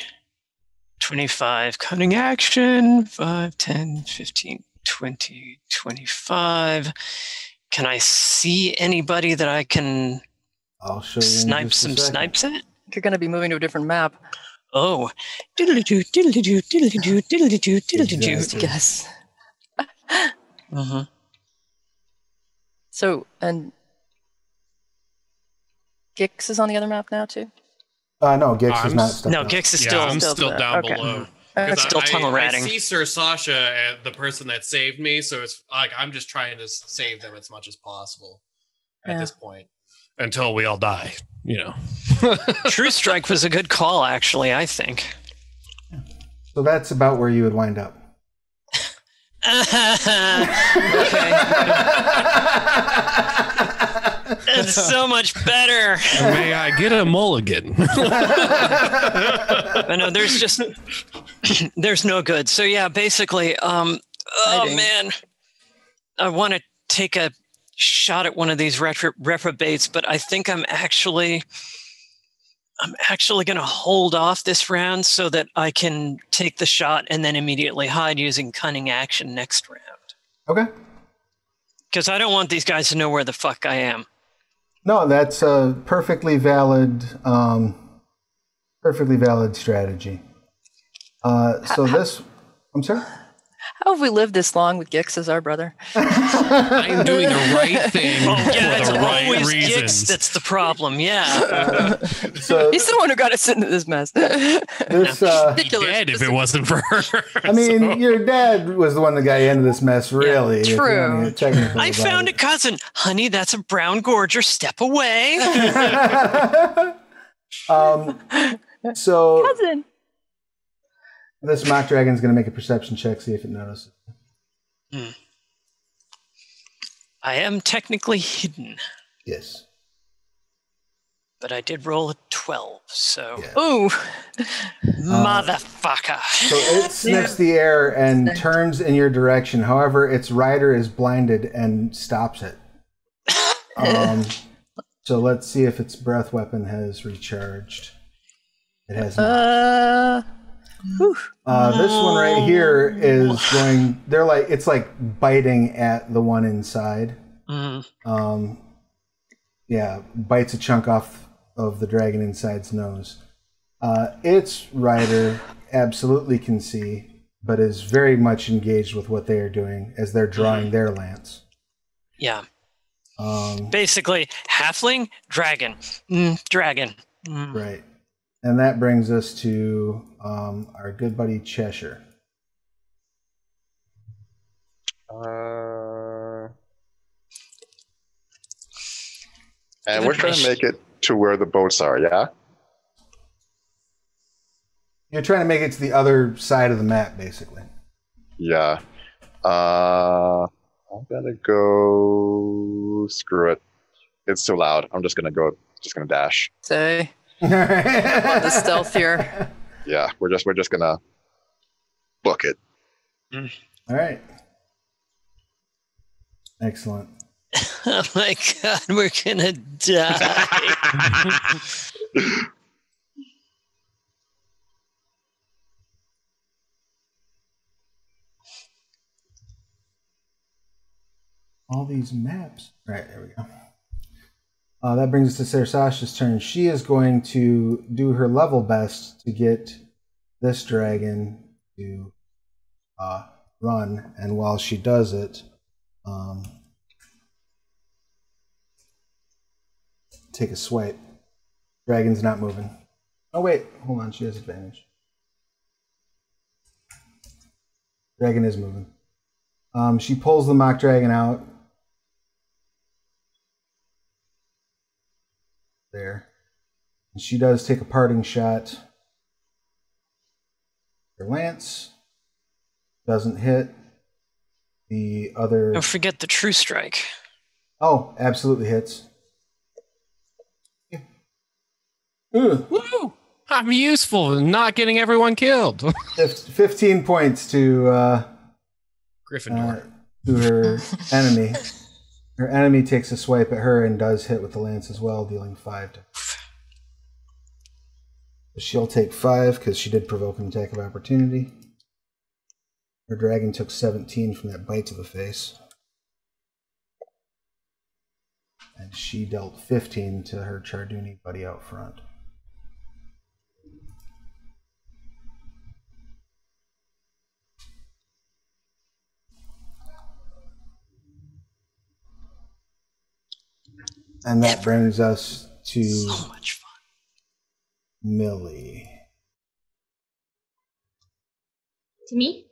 25, cunning action, 5, 10, 15, 20, 25. Can I see anybody that I can I'll show you snipe some snipes at? You're going to be moving to a different map. Oh. Diddly-doo, diddly-doo, diddly-doo, diddly-doo, diddly-doo. Exactly. Yes. Uh-huh. So, and Gix is on the other map now too? No, Gix is not stuck. No, out. Gix is I'm still still down okay. below. It's still tunnel ratting. I see Ser Sasha, the person that saved me, so it's like I'm just trying to save them as much as possible at this point until we all die. You know. True Strike was a good call, actually, I think. So that's about where you would wind up. Okay. It's so much better. May I get a mulligan? I know there's no good. So yeah, basically, oh man, I want to take a shot at one of these reprobates, but I think I'm actually going to hold off this round so that I can take the shot and then immediately hide using cunning action next round. Okay. Because I don't want these guys to know where the fuck I am. No, that's a perfectly valid strategy. I'm sorry? How have we lived this long with Gix as our brother? I'm doing the right thing Oh, yeah, for it's the right always reasons. Gix that's the problem. Yeah. So He's the one who got us into this mess. this, Dead if it wasn't for her. I mean, your dad was the one that got you into this mess, really. if you true. wanna get technical I about found it. a cousin. Honey, that's a brown gorger. Step away. So Cousin. this mock dragon's going to make a perception check, see if it notices. I am technically hidden, Yes. but I did roll a 12, so... Yeah. Ooh. Motherfucker. So it sniffs the air and turns in your direction. However, its rider is blinded and stops it. So let's see if its breath weapon has recharged. It has not. This one right here is going. It's like biting at the one inside. Yeah, bites a chunk off of the dragon inside's nose. Its rider absolutely can see, but is very much engaged with what they are doing as they're drawing their lance. Yeah. Basically, halfling, dragon. Dragon. Right. And that brings us to our good buddy Cheshire. And we're trying to make it to where the boats are, yeah? You're trying to make it to the other side of the map, basically. Yeah. I'm gonna go. Screw it. It's too loud. I'm just gonna dash. Say. The stealth here. Yeah, we're just gonna book it. All right. Excellent. Oh my god, we're gonna die. All these maps. All right, there we go. That brings us to Ser Sasha's turn. She is going to do her level best to get this dragon to run, and while she does it, take a swipe. Dragon's not moving. Oh wait, hold on, she has advantage. Dragon is moving. She pulls the mock dragon out. There. And she does take a parting shot. Her lance doesn't hit. The other... Don't forget the true strike. Oh, absolutely hits. Woo! I'm useful in not getting everyone killed. 15 points to Gryffindor. To her enemy. Her enemy takes a swipe at her and does hit with the lance as well, dealing 5 to... She'll take 5 because she did provoke an attack of opportunity. Her dragon took 17 from that bite to the face. And she dealt 15 to her Charduni buddy out front. And that brings us to so much fun. Millie. To me?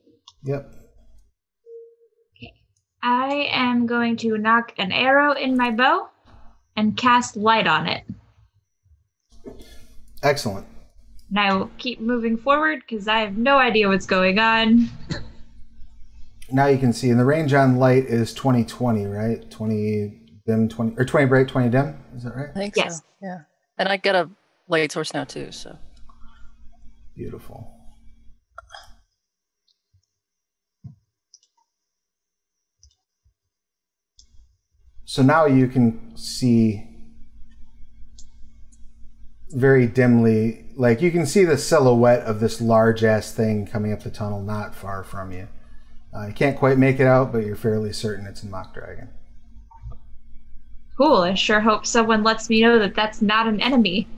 Yep. Okay. I am going to knock an arrow in my bow and cast light on it. Excellent. And I will keep moving forward because I have no idea what's going on. Now you can see, and the range on light is 20/20, right? 20 dim, 20 or 20 bright, 20 dim. Is that right? I think Yes. so. Yeah. And I get a light source now too, so. Beautiful. So now you can see very dimly, like you can see the silhouette of this large ass thing coming up the tunnel not far from you. You can't quite make it out, but you're fairly certain it's a mock dragon. Cool. I sure hope someone lets me know that that's not an enemy.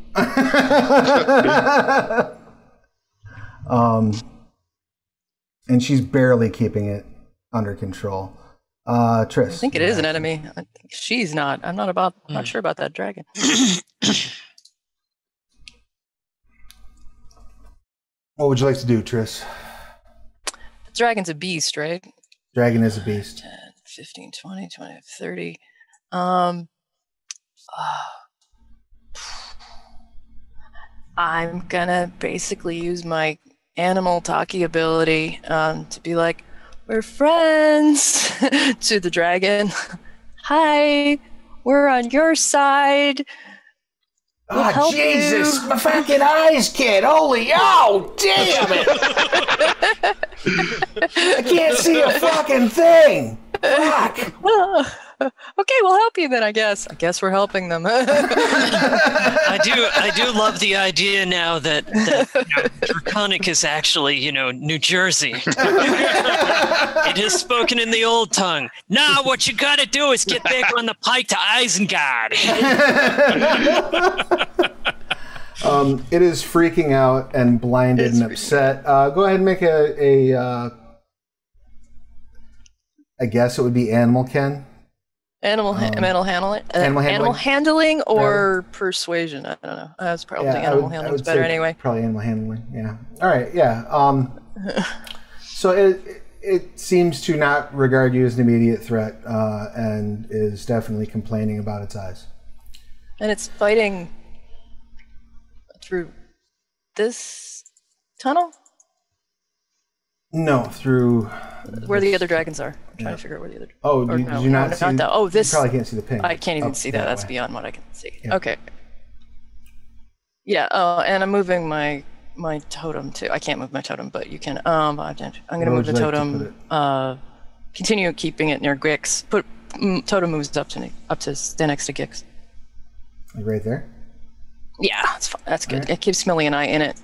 and she's barely keeping it under control. Triss. I think it is an enemy. I think she's not. I'm not sure about that dragon. What would you like to do, Triss? The dragon's a beast, right? Dragon is a beast. 10, 15, 20, 20, 30. I'm gonna basically use my animal talkie ability to be like, we're friends to the dragon. Hi, we're on your side. We'll Jesus, my fucking eyes, kid. Holy, oh, damn it. I can't see a fucking thing. Fuck. Okay, we'll help you then, I guess. I guess we're helping them. I do love the idea now that Draconic is actually, New Jersey. It is spoken in the old tongue. Now what you gotta do is get back on the pike to Isengard. It is freaking out and blinded and upset. Go ahead and make I guess it would be Animal Ken. Animal handling or persuasion. I don't know. I was probably animal handling is better anyway. Probably animal handling. Yeah. All right. Yeah. So it seems to not regard you as an immediate threat, and is definitely complaining about its eyes. And it's fighting through this tunnel? No, through where the other dragons are. I'm trying to figure out where the other. Oh, did you not see? That. Oh, this. You probably can't see the ping. I can't even see that. That's beyond what I can see. Yeah. Okay. Yeah. And I'm moving my totem too. I can't move my totem, but you can. I'm going to move the totem. Continue keeping it near Gix. Totem moves up to stand next to Gix. Like right there. Yeah, that's fine. That's good. Right. It keeps Millie and I in it,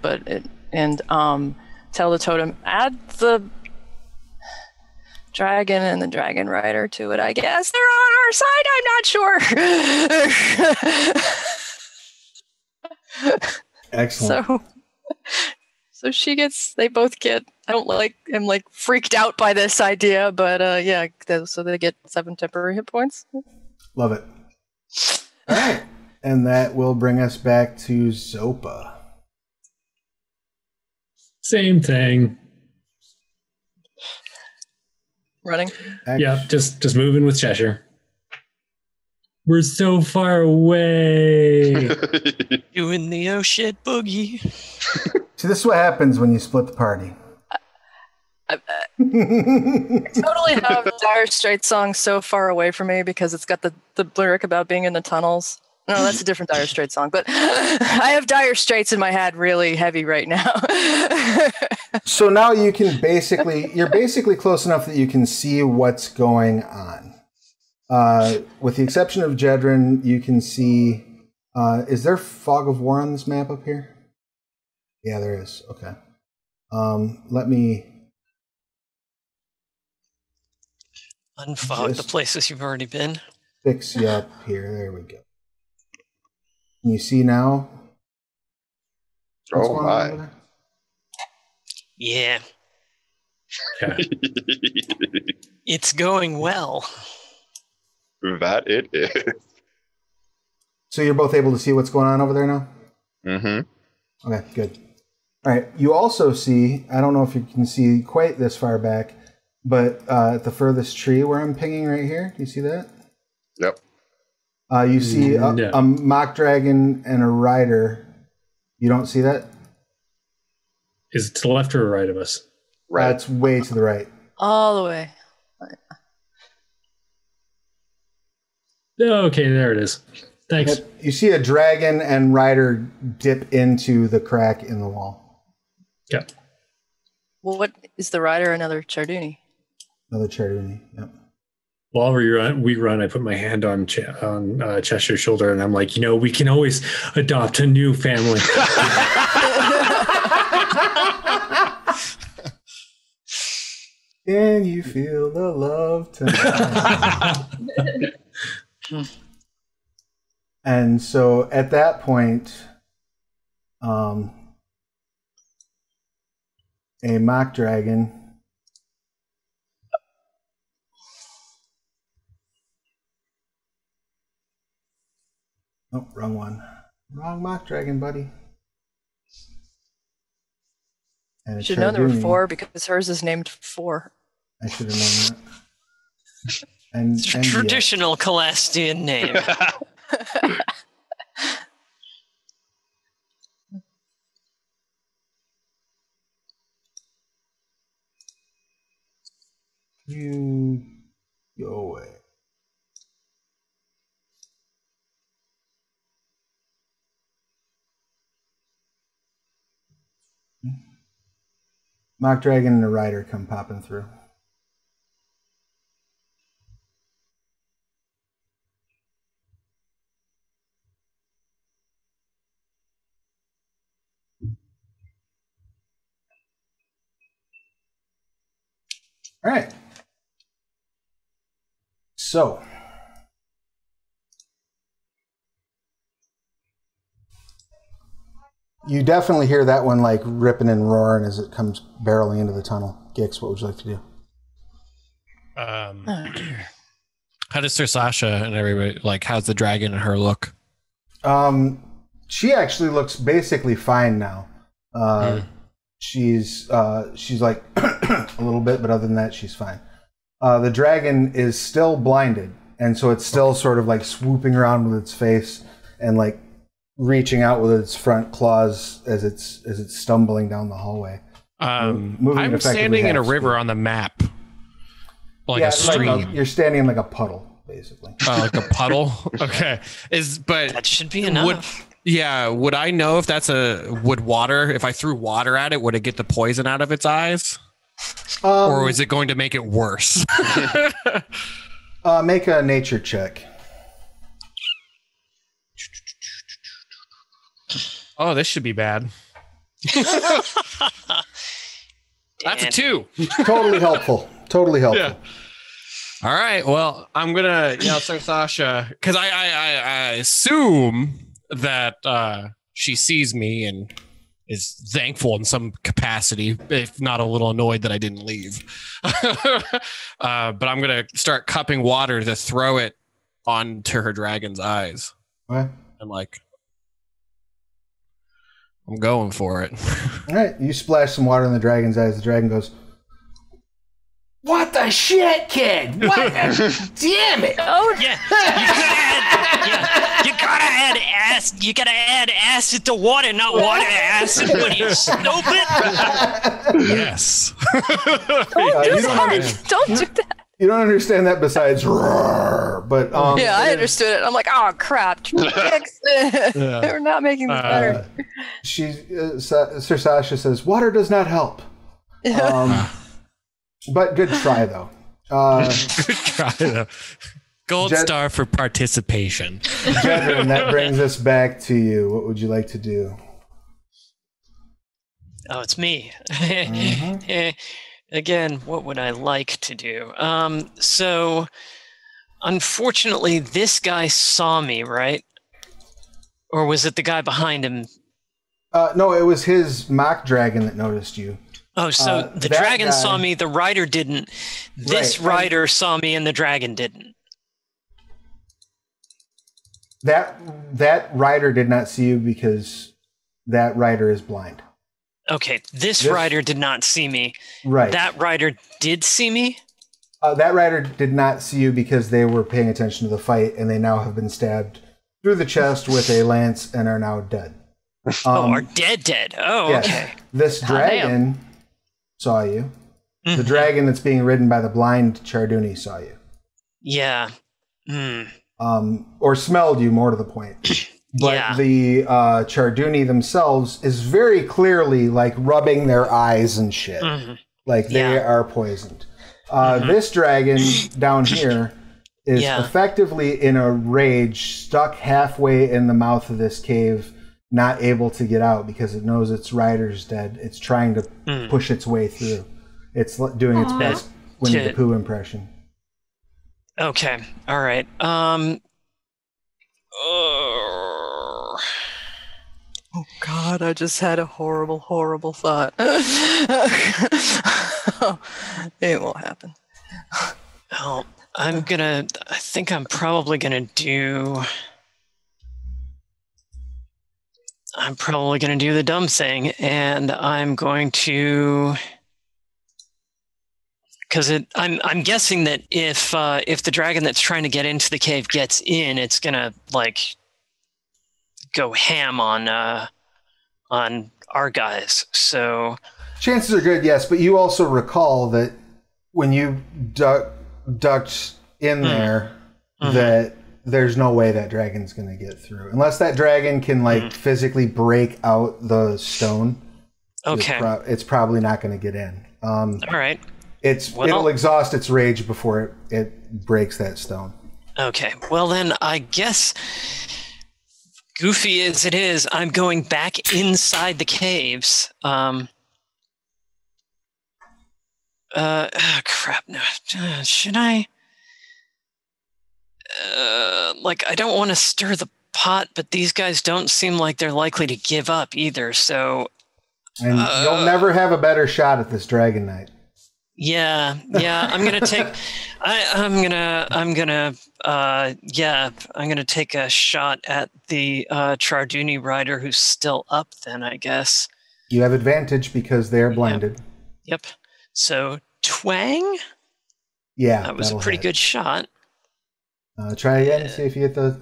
tell the totem, add the dragon and the dragon rider to it, I guess. They're on our side, I'm not sure. Excellent. So they both get, I'm freaked out by this idea, but so they get 7 temporary hit points. Love it. All right. And that will bring us back to Zopa. Same thing. Running? Yeah, just moving with Cheshire. We're so far away. Doing the oh shit boogie. See, this is what happens when you split the party. I totally have Dire Straits song So Far Away from Me because it's got the lyric about being in the tunnels. No, that's a different Dire Straits song, but I have Dire Straits in my head really heavy right now. So now you're basically close enough that you can see what's going on. With the exception of Jedryn, you can see, is there Fog of War on this map up here? Yeah, there is. Okay. Let me unfog the places you've already been. Fix you up here. There we go. Can you see now? Oh my. Yeah. It's going well. That it is. So you're both able to see what's going on over there now? Mm-hmm. Okay, good. All right. You also see, I don't know if you can see quite this far back, but at the furthest tree where I'm pinging right here, do you see that? Yep. You see a mock dragon and a rider. You don't see that? Is it to the left or right of us? Right. It's way to the right. All the way. Okay, there it is. Thanks. You see a dragon and rider dip into the crack in the wall. Yep. Well, what is the rider? Another Charduni. Another Charduni, yep. While we run, I put my hand on Cheshire's shoulder, and I'm like, we can always adopt a new family. Can you feel the love tonight? And so at that point, a mock dragon Oh, wrong one. Wrong mock dragon, buddy. And should know there were 4 because hers is named 4. I should have known that. And traditional Calastian name. You go away. Mock Dragon and a Rider come popping through. All right. So, you definitely hear that one like ripping and roaring as it comes barreling into the tunnel. Gix, what would you like to do? How does Ser Sasha and everybody, like, how's the dragon and her look? She actually looks basically fine now. She's like a little bit, but other than that, she's fine. The dragon is still blinded, and so it's still sort of like swooping around with its face and like reaching out with its front claws as it's stumbling down the hallway. I'm standing in a river on the map, like a stream. You're standing in like a puddle, basically. Oh, like a puddle. Okay, that should be enough. Would I know if that's water? If I threw water at it, would it get the poison out of its eyes? Or is it going to make it worse? Make a nature check. Oh, this should be bad. That's a 2. Totally helpful. Totally helpful. Yeah. All right. Well, I'm gonna yell Ser Sasha because I assume that she sees me and is thankful in some capacity, if not a little annoyed that I didn't leave. But I'm gonna start cupping water to throw it onto her dragon's eyes. Okay. And like, I'm going for it. All right, you splash some water in the dragon's eyes. The dragon goes, "What the shit, kid? What? Damn it!" Oh yeah, you gotta add acid. You gotta add acid to water, not water to acid. What are you, stupid? Yes. Don't do that. You don't understand that besides roar, but yeah, I understood it. I'm like, oh crap, they're not making this better. Ser Sasha says, "Water does not help." But good try though. Good try though. Gold star for participation. Jedryn, that brings us back to you. What would you like to do? Oh, it's me. Again, what would I like to do? So, unfortunately, this guy saw me, right? Or was it the guy behind him? No, it was his mock dragon that noticed you. Oh, so the dragon saw me, the rider didn't. This rider saw me and the dragon didn't. That rider did not see you because that rider is blind. Okay, this rider did not see me. Right. That rider did see me? That rider did not see you because they were paying attention to the fight, and they now have been stabbed through the chest with a lance and are now dead. Are dead. Oh, yes. Okay. This dragon saw you. Mm-hmm. The dragon that's being ridden by the blind Charduni saw you. Yeah. Or smelled you, more to the point. But the Charduni themselves is very clearly like rubbing their eyes and shit. Mm-hmm. Like they are poisoned. This dragon down here is effectively in a rage, stuck halfway in the mouth of this cave, not able to get out because it knows its rider's dead. It's trying to push its way through. It's doing its best Winnie the Pooh impression. Okay. All right. Oh God, I just had a horrible, horrible thought. It won't happen. Well, I think I'm probably gonna do I'm probably going to do the dumb thing, and I'm going to, because I'm guessing that if the dragon that's trying to get into the cave gets in, it's going to like go ham on our guys. So chances are good, yes. But you also recall that when you ducked in there, that there's no way that dragon's going to get through unless that dragon can like physically break out the stone. Okay, it's probably not going to get in. All right, it'll exhaust its rage before it breaks that stone. Okay, well then I guess, goofy as it is, I'm going back inside the caves. Crap! No, should I? I don't want to stir the pot, but these guys don't seem like they're likely to give up either. So, and you'll never have a better shot at this Dragon Knight. Yeah. I'm gonna take. I'm gonna take a shot at the Charduni rider who's still up. Then I guess you have advantage because they are blinded. Yep. So twang. Yeah, that was a pretty good shot. Try again and see if you get the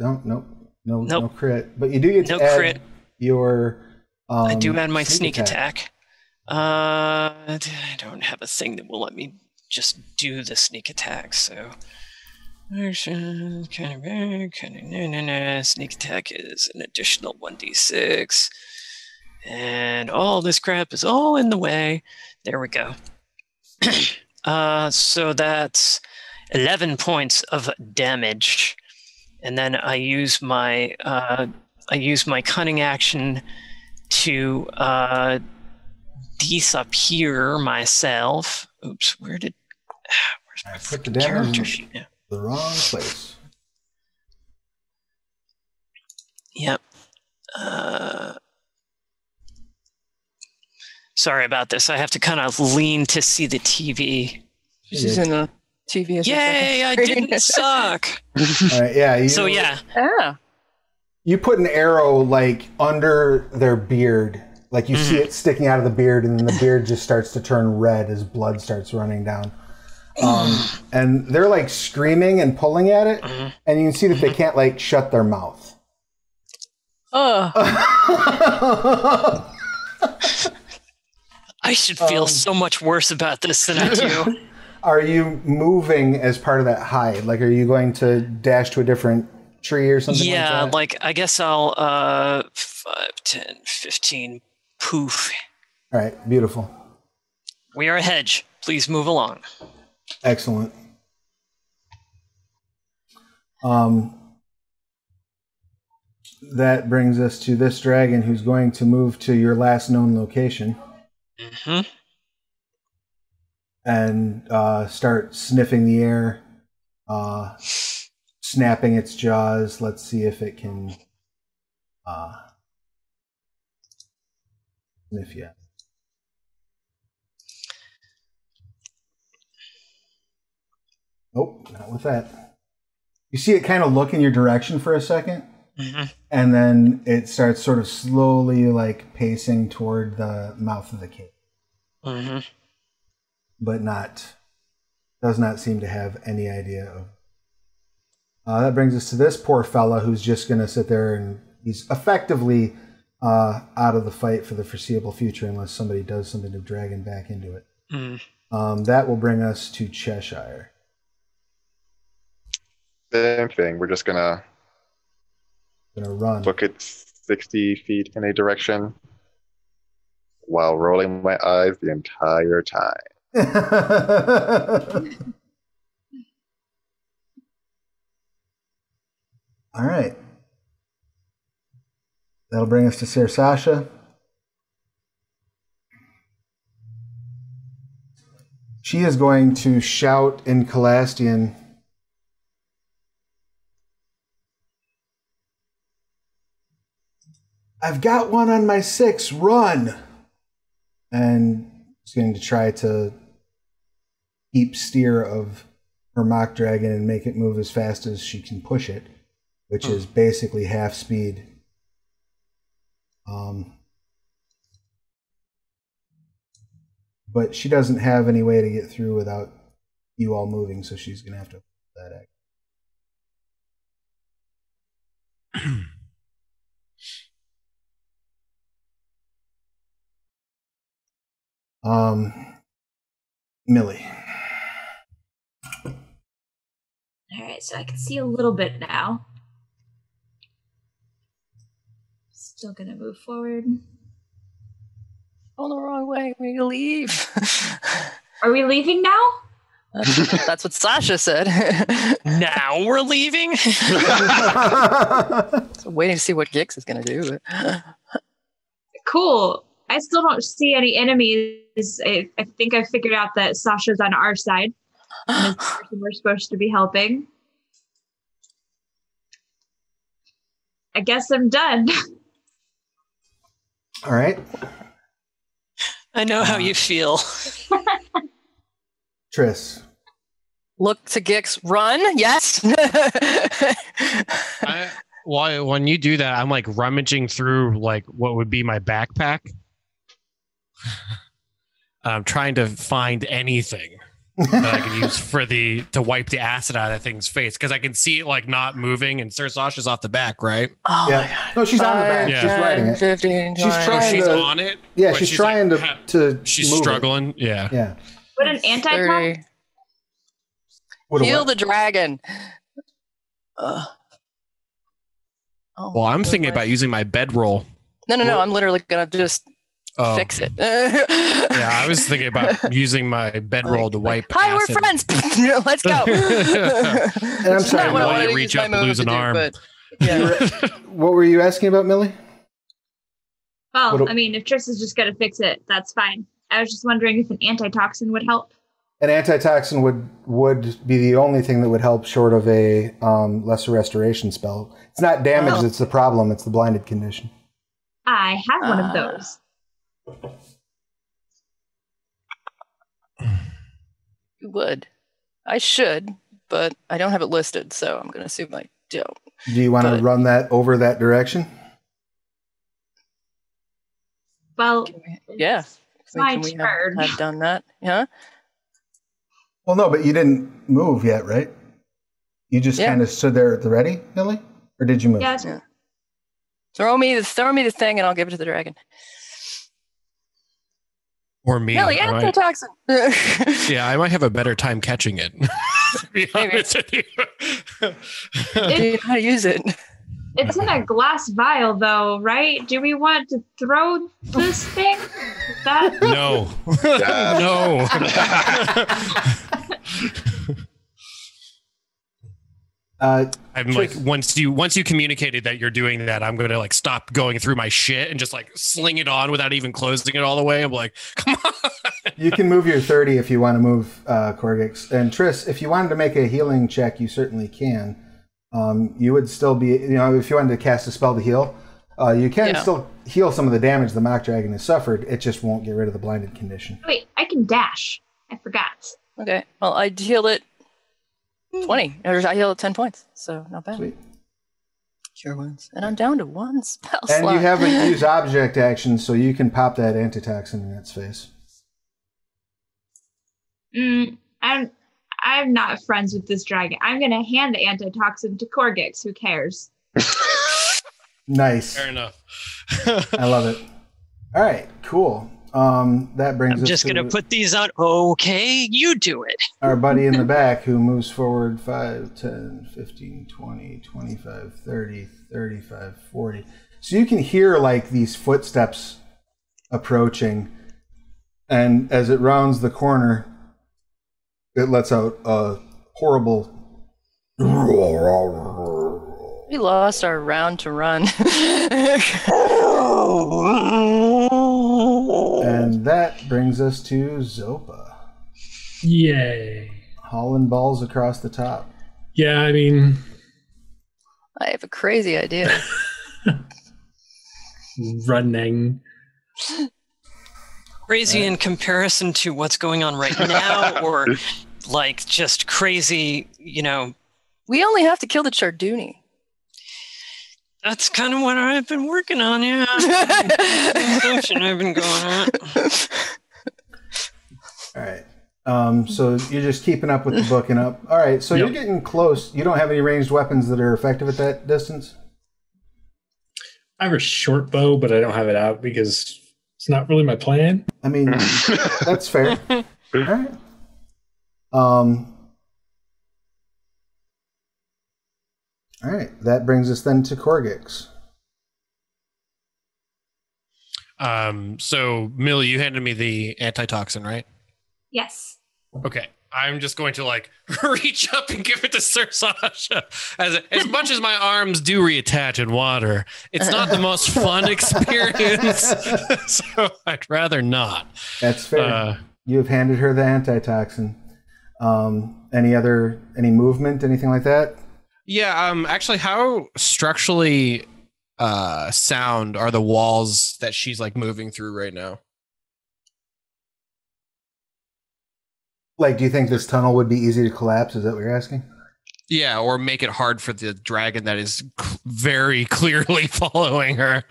no crit, but you do get to add crit. Your. I do add my sneak attack. I don't have a thing that will let me just do the sneak attack. So sneak attack is an additional 1d6, and all this crap is all in the way. There we go. So that's 11 points of damage, and then I use my cunning action to disappear myself. Oops, where's my freaking character sheet now? The wrong place. Yep. Sorry about this. I have to kind of lean to see the TV. She's in the TV. Yay! I didn't suck. All right, yeah. You put an arrow like under their beard, like you see it sticking out of the beard, and then the beard just starts to turn red as blood starts running down. And they're like screaming and pulling at it, and you can see that they can't like shut their mouth. I should feel so much worse about this than I do. Are you moving as part of that hide? Like, are you going to dash to a different tree or something like that? Yeah, like, I guess I'll 5, 10, 15, poof. All right, beautiful. We are a hedge. Please move along. Excellent. That brings us to this dragon who's going to move to your last known location. And start sniffing the air, snapping its jaws. Let's see if it can sniff you. Nope, not with that. You see it kind of look in your direction for a second, and then it starts sort of slowly like pacing toward the mouth of the cave. But does not seem to have any idea of. That brings us to this poor fella who's just going to sit there, and he's effectively out of the fight for the foreseeable future unless somebody does something to drag him back into it. That will bring us to Cheshire. Same thing. We're just gonna run. Look at 60 feet in a direction while rolling my eyes the entire time. All right. That'll bring us to Ser Sasha. She is going to shout in Calastian. I've got one on my 6, run! And she's going to try to keep steer of her mock dragon and make it move as fast as she can push it, which is basically half speed. But she doesn't have any way to get through without you all moving, so she's going to have to that act. Millie. All right, so I can see a little bit now. Still gonna move forward. Oh, the wrong way. We leave. Are we leaving now? That's what Sasha said. Now we're leaving? So waiting to see what Gix is going to do. Cool. I still don't see any enemies. I think I figured out that Sasha's on our side. And this person we're supposed to be helping. I guess I'm done. All right. I know how you feel. Triss. Look to Gix. Run. Yes. When you do that, I'm like rummaging through like what would be my backpack. I'm trying to find anything that I can use to wipe the acid out of that thing's face, because I can see it like not moving, and Ser Sasha's off the back, right? Oh yeah. My God. No, she's on the back. Yeah. She's riding it. 15, she's on it. Yeah, she's trying like, to. She's move struggling. It. Yeah. Yeah. What an anti-pop? Heal the dragon. Well, I'm thinking about using my bedroll. No. I'm literally gonna just fix it. Yeah, I was thinking about using my bedroll to wipe. Hi, acid. we're friends. Let's go. And I'm sorry, not what I Millie, reach up and lose an arm. But, yeah. What were you asking about, Millie? Well, I mean, if Triss is just gonna fix it, that's fine. I was just wondering if an antitoxin would help. An antitoxin would be the only thing that would help, short of a lesser restoration spell. It's not damage that's the problem; it's the blinded condition. I have one of those. You would. I should, but I don't have it listed, so I'm going to assume I don't. Do you want to run that over that direction? Well, yeah. My can we turn. have done that? Yeah. Well, no, but you didn't move yet, right? You just kind of stood there at the ready, Millie? Or did you move? Yeah. Throw me the thing, and I'll give it to the dragon. Or me. Millie, antitoxin. Yeah, I might have a better time catching it. To be honest with you. Do you know how to use it? It's in a glass vial, though, right? Do we want to throw this thing? No. No. I'm like, once you communicated that you're doing that, I'm gonna like stop going through my shit and just like sling it on without even closing it all the way. I'm like, come on. You can move your 30 if you want to move Korggix. And Triss, if you wanted to make a healing check, you certainly can. You would still be, if you wanted to cast a spell to heal, you can still heal some of the damage the mock dragon has suffered. It just won't get rid of the blinded condition. Wait, I can dash. I forgot. Okay, well, I'd heal it 20. Or I heal it 10 points, so not bad. Sweet. Cure wounds. And I'm down to one spell And slot. you haven't used object action, so you can pop that antitoxin in its face. I'm not friends with this dragon. I'm going to hand the antitoxin to Korggix. Who cares? Nice. Fair enough. I love it. All right, cool. That brings I'm us just to going to put these on. Okay, you do it. Our buddy in the back who moves forward 5, 10, 15, 20, 25, 30, 35, 40. So you can hear like these footsteps approaching. And as it rounds the corner, it lets out a horrible... We lost our round to run. And that brings us to Zopa. Yay. Hauling balls across the top. Yeah, I mean... I have a crazy idea. Running. Crazy in comparison to what's going on right now, or like just crazy, We only have to kill the Charduni. That's kind of what I've been working on, yeah. Session I've been going on. All right. So you're just keeping up with the booking up. All right. So you're getting close. You don't have any ranged weapons that are effective at that distance? I have a short bow, but I don't have it out because it's not really my plan. I mean, that's fair. All right. All right. That brings us then to Korggix. So Millie, you handed me the antitoxin, right? Yes. Okay. I'm just going to like reach up and give it to Ser Sasha. As much as my arms do reattach in water, it's not the most fun experience. So I'd rather not. That's fair. You have handed her the antitoxin. Any movement, anything like that? Yeah. Actually, how structurally sound are the walls that she's like moving through right now? Like, do you think this tunnel would be easy to collapse? Is that what you're asking? Yeah, or make it hard for the dragon that is very clearly following her.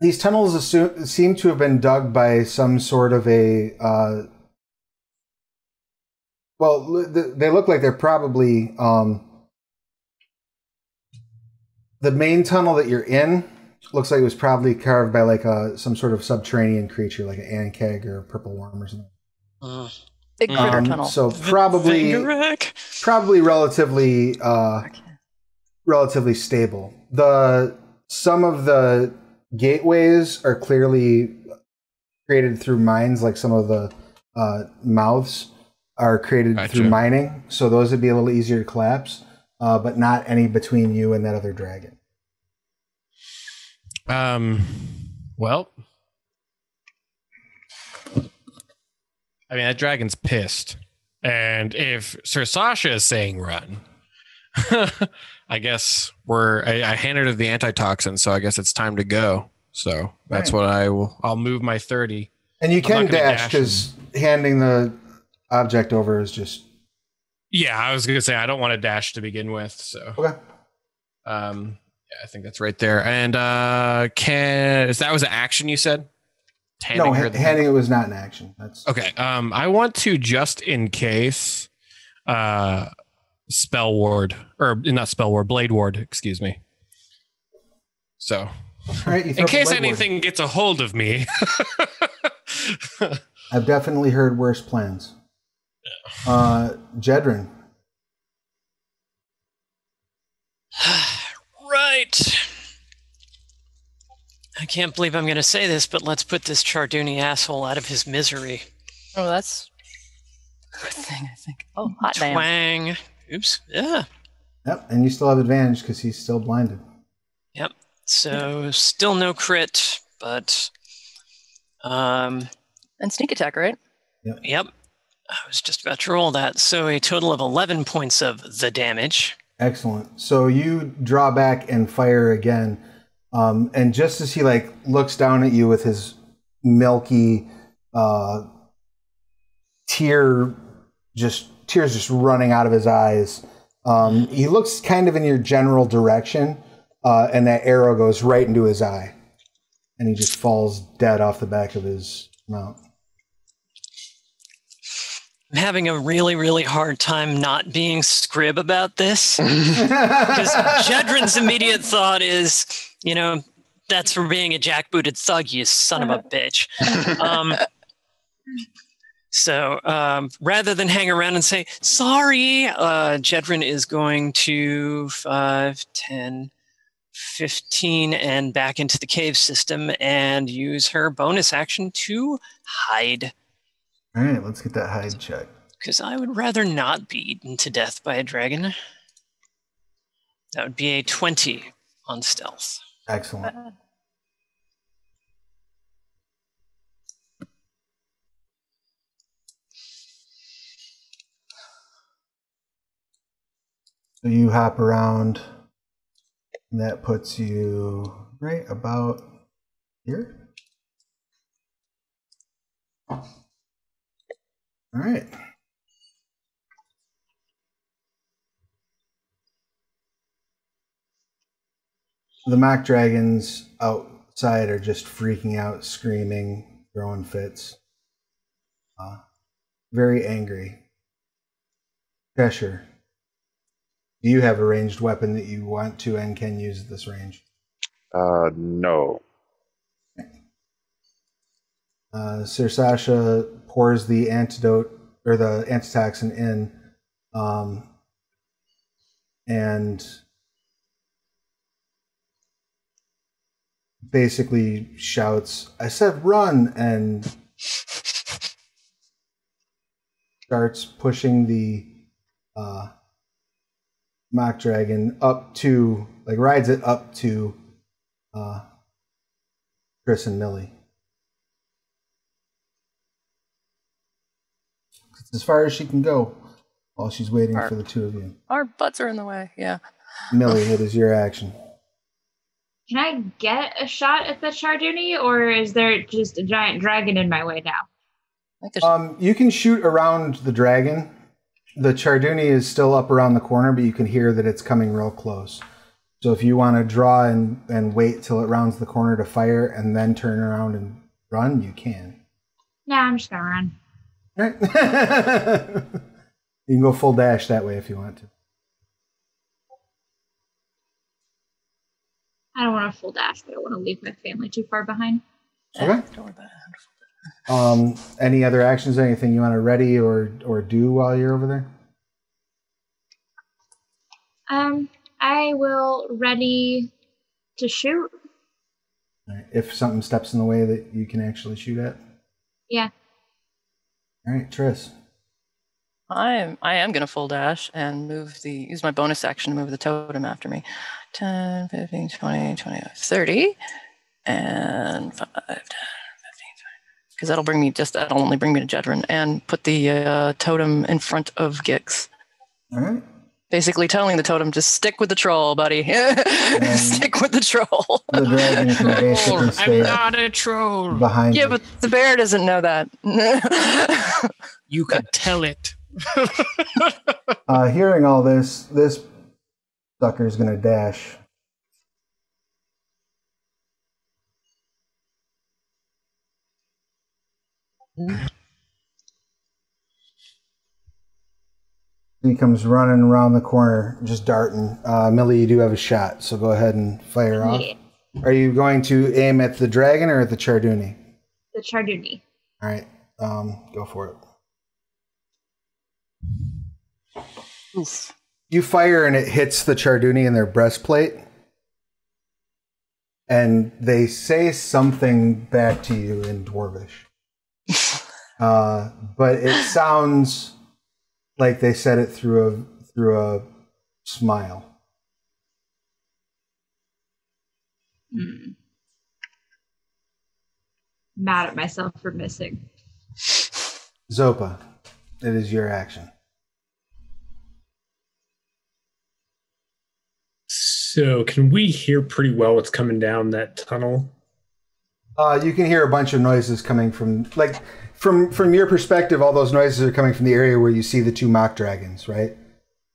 These tunnels seem to have been dug by some sort of a... they look like they're probably... the main tunnel that you're in looks like it was probably carved by like some sort of subterranean creature, like an ankeg or a purple worm or something. Big critter tunnel. So probably relatively stable. Some of the gateways are clearly created through mines, like some of the mouths are created through mining. So those would be a little easier to collapse, but not any between you and that other dragon. Well, I mean, that dragon's pissed. And if Ser Sasha is saying run, I guess I handed her the antitoxin, so I guess it's time to go. So that's what I'll move my 30. And you can dash because handing the object over is just... Yeah, I was going to say, I don't want to dash to begin with. So, okay. Yeah, I think that's right there. And that was an action you said? Handing it was not an action. That's okay. I want to, just in case, Blade Ward, excuse me. So, right, in case anything gets a hold of me. I've definitely heard worse plans. Jedryn. Right. I can't believe I'm going to say this, but let's put this Charduni asshole out of his misery. Oh, that's a good thing, I think. Oh, hot damn. Twang. Oops. Yeah. Yep, and you still have advantage because he's still blinded. Yep. So still no crit, but and sneak attack, right? Yep. I was just about to roll that. So a total of 11 points of the damage. Excellent. So you draw back and fire again. And just as he like looks down at you with his milky tears just running out of his eyes, he looks kind of in your general direction, and that arrow goes right into his eye, and he just falls dead off the back of his mount. I'm having a really, really hard time not being scrib about this. Because Jedryn's immediate thought is, that's for being a jackbooted thug, you son of a bitch. So rather than hang around and say, sorry, Jedryn is going to 5, 10, 15, and back into the cave system and use her bonus action to hide. All right, let's get that hide check. Because I would rather not be eaten to death by a dragon. That would be a 20 on stealth. Excellent. So you hop around, and that puts you right about here. All right. The mock dragons outside are just freaking out, screaming, throwing fits. Very angry. Cheshire, do you have a ranged weapon that you want to and can use at this range? No. Ser Sasha pours the antidote or the antitoxin in, and basically shouts, "I said run!" and starts pushing the mock dragon up to, like, rides it up to Triss and Millie. It's as far as she can go while she's waiting for the two of you. Our butts are in the way, yeah. Millie, it is your action. Can I get a shot at the Charduni, or is there just a giant dragon in my way now? You can shoot around the dragon. The Charduni is still up around the corner, but you can hear that it's coming real close. So if you want to draw and wait till it rounds the corner to fire and then turn around and run, you can. Nah, I'm just gonna run. All right. You can go full dash that way if you want to. I don't want to full dash, but I want to leave my family too far behind. Okay. Don't worry about it. Any other actions? Anything you want to ready or do while you're over there? I will ready to shoot. All right. If something steps in the way that you can actually shoot at. Yeah. All right, Triss. I am going to full dash and use my bonus action to move the totem after me. 10, 15, 20, 25, 30, and 5, 10, 15, 20. Because that'll only bring me to Jedryn, and put the totem in front of Gix. All right. Basically telling the totem, just stick with the troll, buddy. Stick with the troll. The dragon can basically stay I'm not a troll. behind you. Yeah, but the bear doesn't know that. You could tell it. Hearing all this sucker's gonna dash. He comes running around the corner, just darting. Millie, you do have a shot, so go ahead and fire off. Are you going to aim at the dragon or at the Charduni? The Charduni. All right, go for it. Oof. You fire and it hits the Charduni in their breastplate, and they say something back to you in Dwarvish. But it sounds like they said it through a smile. Mad at myself for missing. Zopa, it is your action. So can we hear pretty well what's coming down that tunnel? You can hear a bunch of noises coming from your perspective. All those noises are coming from the area where you see the two mock dragons, right?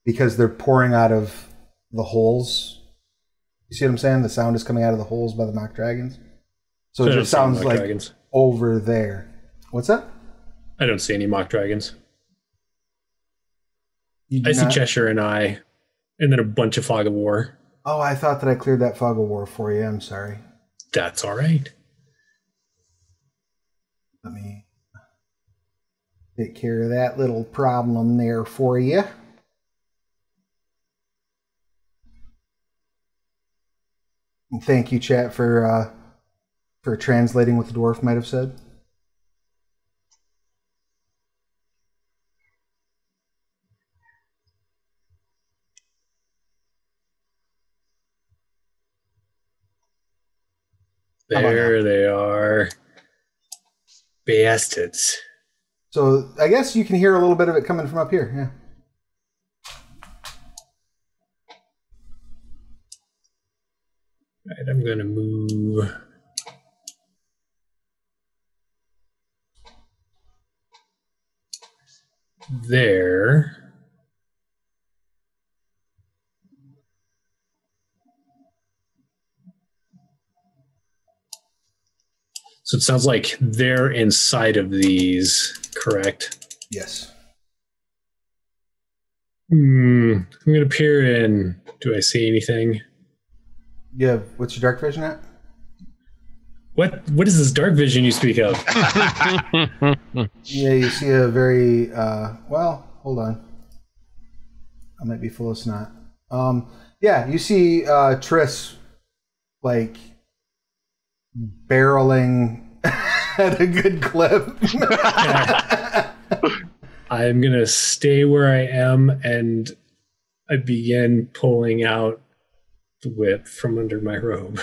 Because they're pouring out of the holes. You see what I'm saying? The sound is coming out of the holes by the mock dragons. So it just sounds like dragons over there. What's that? I don't see any mock dragons. I see Cheshire and then a bunch of fog of war. Oh, I thought that I cleared that fog of war for you. I'm sorry. That's all right. Let me take care of that little problem there for you. And thank you, chat, for translating what the dwarf might have said. There they are. Bastards. So I guess you can hear a little bit of it coming from up here, yeah. Right, I'm going to move there. So it sounds like they're inside of these, correct? Yes. I'm going to peer in. Do I see anything? Yeah. What's your dark vision at? What is this dark vision you speak of? Yeah, you see a very well, hold on. I might be full of snot. Yeah, you see Triss like barreling at a good clip. I'm gonna stay where I am, and I begin pulling out the whip from under my robe.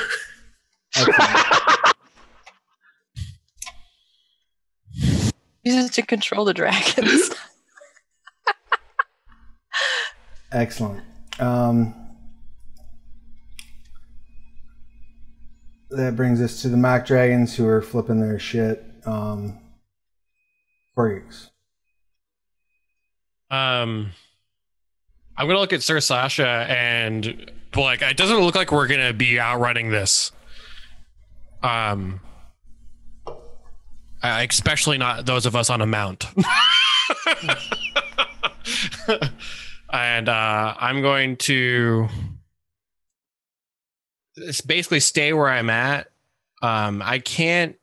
Use it to control the dragons. Excellent. That brings us to the mock dragons who are flipping their shit. Korggix. I'm gonna look at Ser Sasha and like, it doesn't look like we're gonna be outrunning this. Especially not those of us on a mount. And I'm going to basically stay where I'm at. I can't,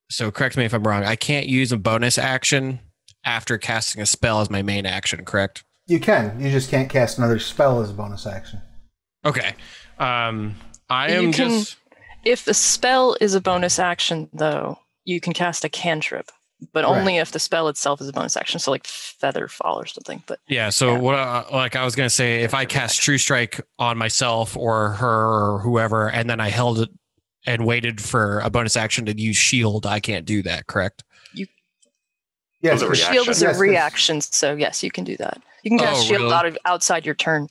so correct me if I'm wrong, I can't use a bonus action after casting a spell as my main action, correct? You can. You just can't cast another spell as a bonus action. Okay. If the spell is a bonus action, though, you can cast a cantrip, but only if the spell itself is a bonus action. So like Feather Fall or something. But yeah. So what? I was gonna say, if I cast True Strike on myself or her or whoever, and then I held it and waited for a bonus action to use Shield, I can't do that. Correct? Yes, Shield is a reaction. So yes, you can do that. You can cast Shield outside your turn.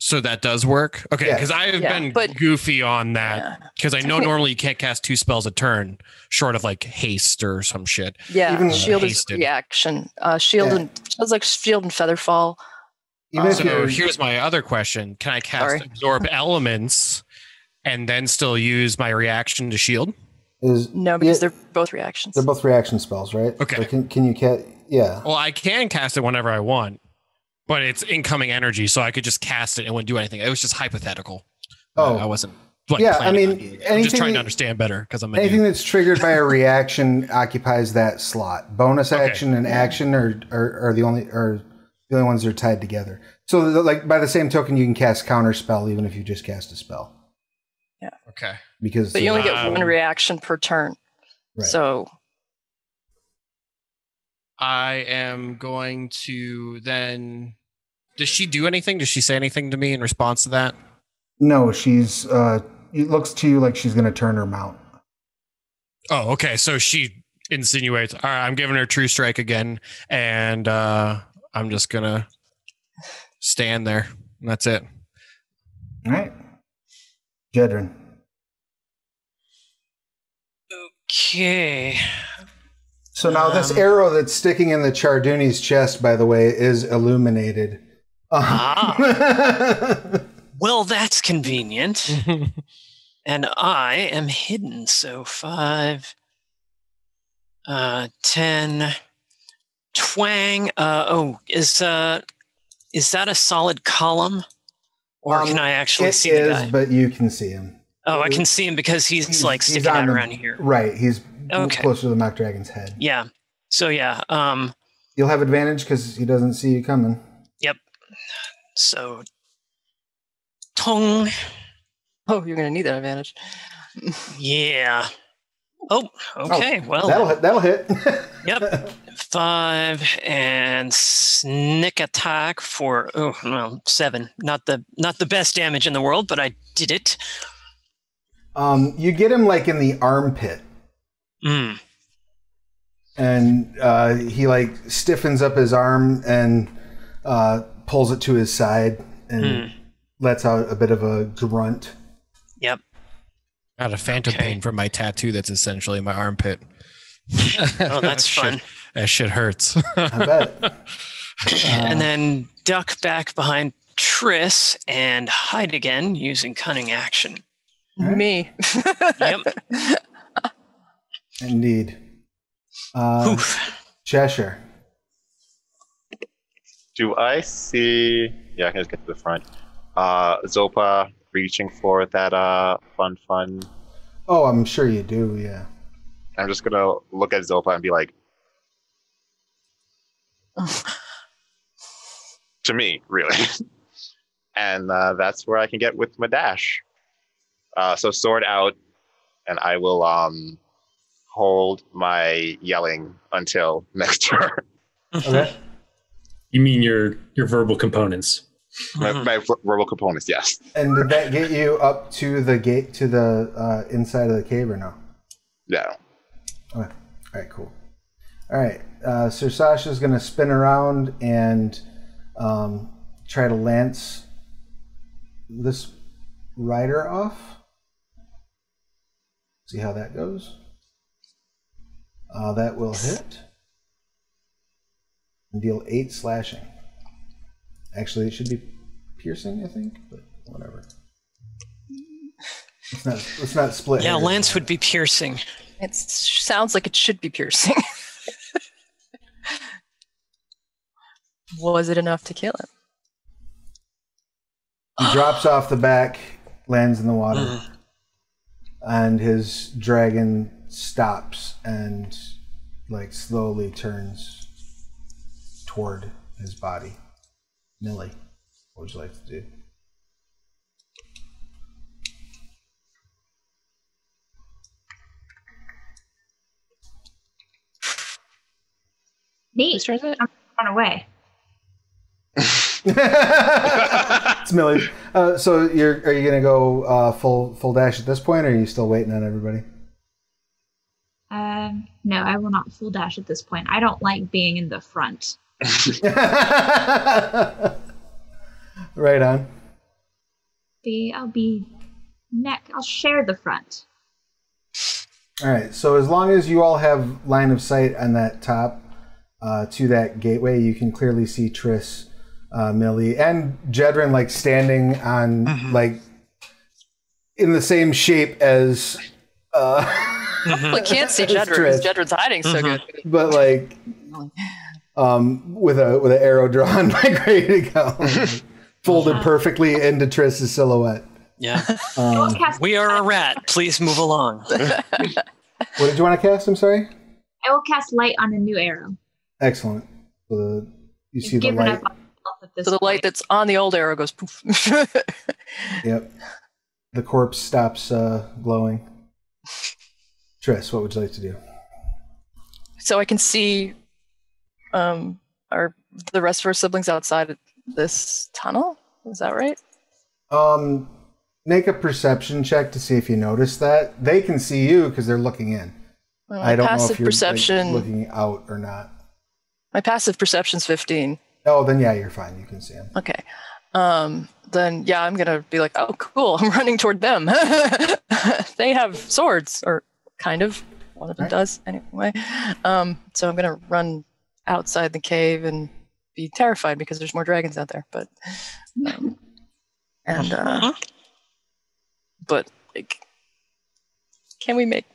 So that does work? Okay, because I have been goofy on that, because I know normally you can't cast 2 spells a turn short of like haste or some shit. Yeah, even Shield is a reaction. Shield and Feather Fall. So here's my other question. Can I cast Absorb Elements and then still use my reaction to shield? No, because they're both reactions. They're both reaction spells, right? Okay. So can you cast? Yeah. Well, I can cast it whenever I want, but it's incoming energy, so I could just cast it and wouldn't do anything. It was just hypothetical. Oh, I wasn't. I mean, I'm just trying to understand better because I'm anything that's triggered by a reaction occupies that slot. Bonus action and action are the only ones that are tied together. So, like by the same token, you can cast counter spell even if you just cast a spell. Yeah. Okay. But you only get one reaction per turn. Right. So I am going to then. Does she do anything? Does she say anything to me in response to that? No, she's. It looks to you like she's going to turn her mount. Oh, okay. So she insinuates. All right, I'm giving her True Strike again, and I'm just gonna stand there. And that's it. All right, Jedryn. Okay. So now this arrow that's sticking in the Charduni's chest, by the way, is illuminated. Well, that's convenient. And I am hidden, so 5, 10, twang. Is that a solid column? Or can I actually see the guy? But you can see him. Oh, I can see him because he's sticking out around here. Right, he's closer to the mock dragon's head. Yeah. So yeah. You'll have advantage because he doesn't see you coming. Yep. So Tong. Oh, you're gonna need that advantage. Yeah. Oh, okay. Well, that'll hit. Yep. 5 and sneak attack for 7. Not the best damage in the world, but I did it. You get him like in the armpit. And he like stiffens up his arm and pulls it to his side and lets out a bit of a grunt. Yep. Got a phantom pain from my tattoo that's essentially my armpit. Oh, that's fun. That shit hurts. I bet. And then duck back behind Triss and hide again using cunning action. Me. Yep. Indeed. Cheshire. Do I see? Yeah, I can just get to the front. Zopa reaching for that fun. Oh, I'm sure you do. Yeah. I'm just gonna look at Zopa and be like, to me, really. And that's where I can get with my dash. So sword out, and I will hold my yelling until next turn. Okay. You mean your verbal components? My verbal components, yes. And did that get you up to the gate, to the inside of the cave, or no? Yeah. Okay. All right, cool. All right. Ser Sasha's going to spin around and try to lance this rider off. See how that goes. That will hit. And deal 8 slashing. Actually, it should be piercing, I think, but whatever. Let's not split. Yeah, lance would be piercing. It sounds like it should be piercing. Was it enough to kill him? He drops off the back, lands in the water, and his dragon stops and like slowly turns toward his body. Millie, what would you like to do? Neat. I'm run away. It's Millie. So are you gonna go full dash at this point, or are you still waiting on everybody? No, I will not full dash at this point. I don't like being in the front. Right on. I'll be neck. I'll share the front. All right. So as long as you all have line of sight on that top to that gateway, you can clearly see Triss, Millie, and Jedryn like standing on like in the same shape as. I can't see Jedryn because Jedryn's hiding so good. But like, with an arrow drawn, like ready to go, folded perfectly into Triss's silhouette. Yeah. We are a rat. Please move along. What did you want to cast? I'm sorry. I will cast light on a new arrow. Excellent. So you see the light. So the light that's on the old arrow goes poof. Yep. The corpse stops glowing. Triss, what would you like to do? So I can see the rest of our siblings outside this tunnel? Is that right? Make a perception check to see if you notice that. They can see you because they're looking in. Well, I don't know if you're perception, like, looking out or not. My passive perception's 15. Oh, then yeah, you're fine. You can see them. Okay. Then yeah, I'm gonna be like, oh, cool. I'm running toward them. They have swords, or kind of. One of them does anyway. So I'm gonna run outside the cave and be terrified because there's more dragons out there. But but like, can we make?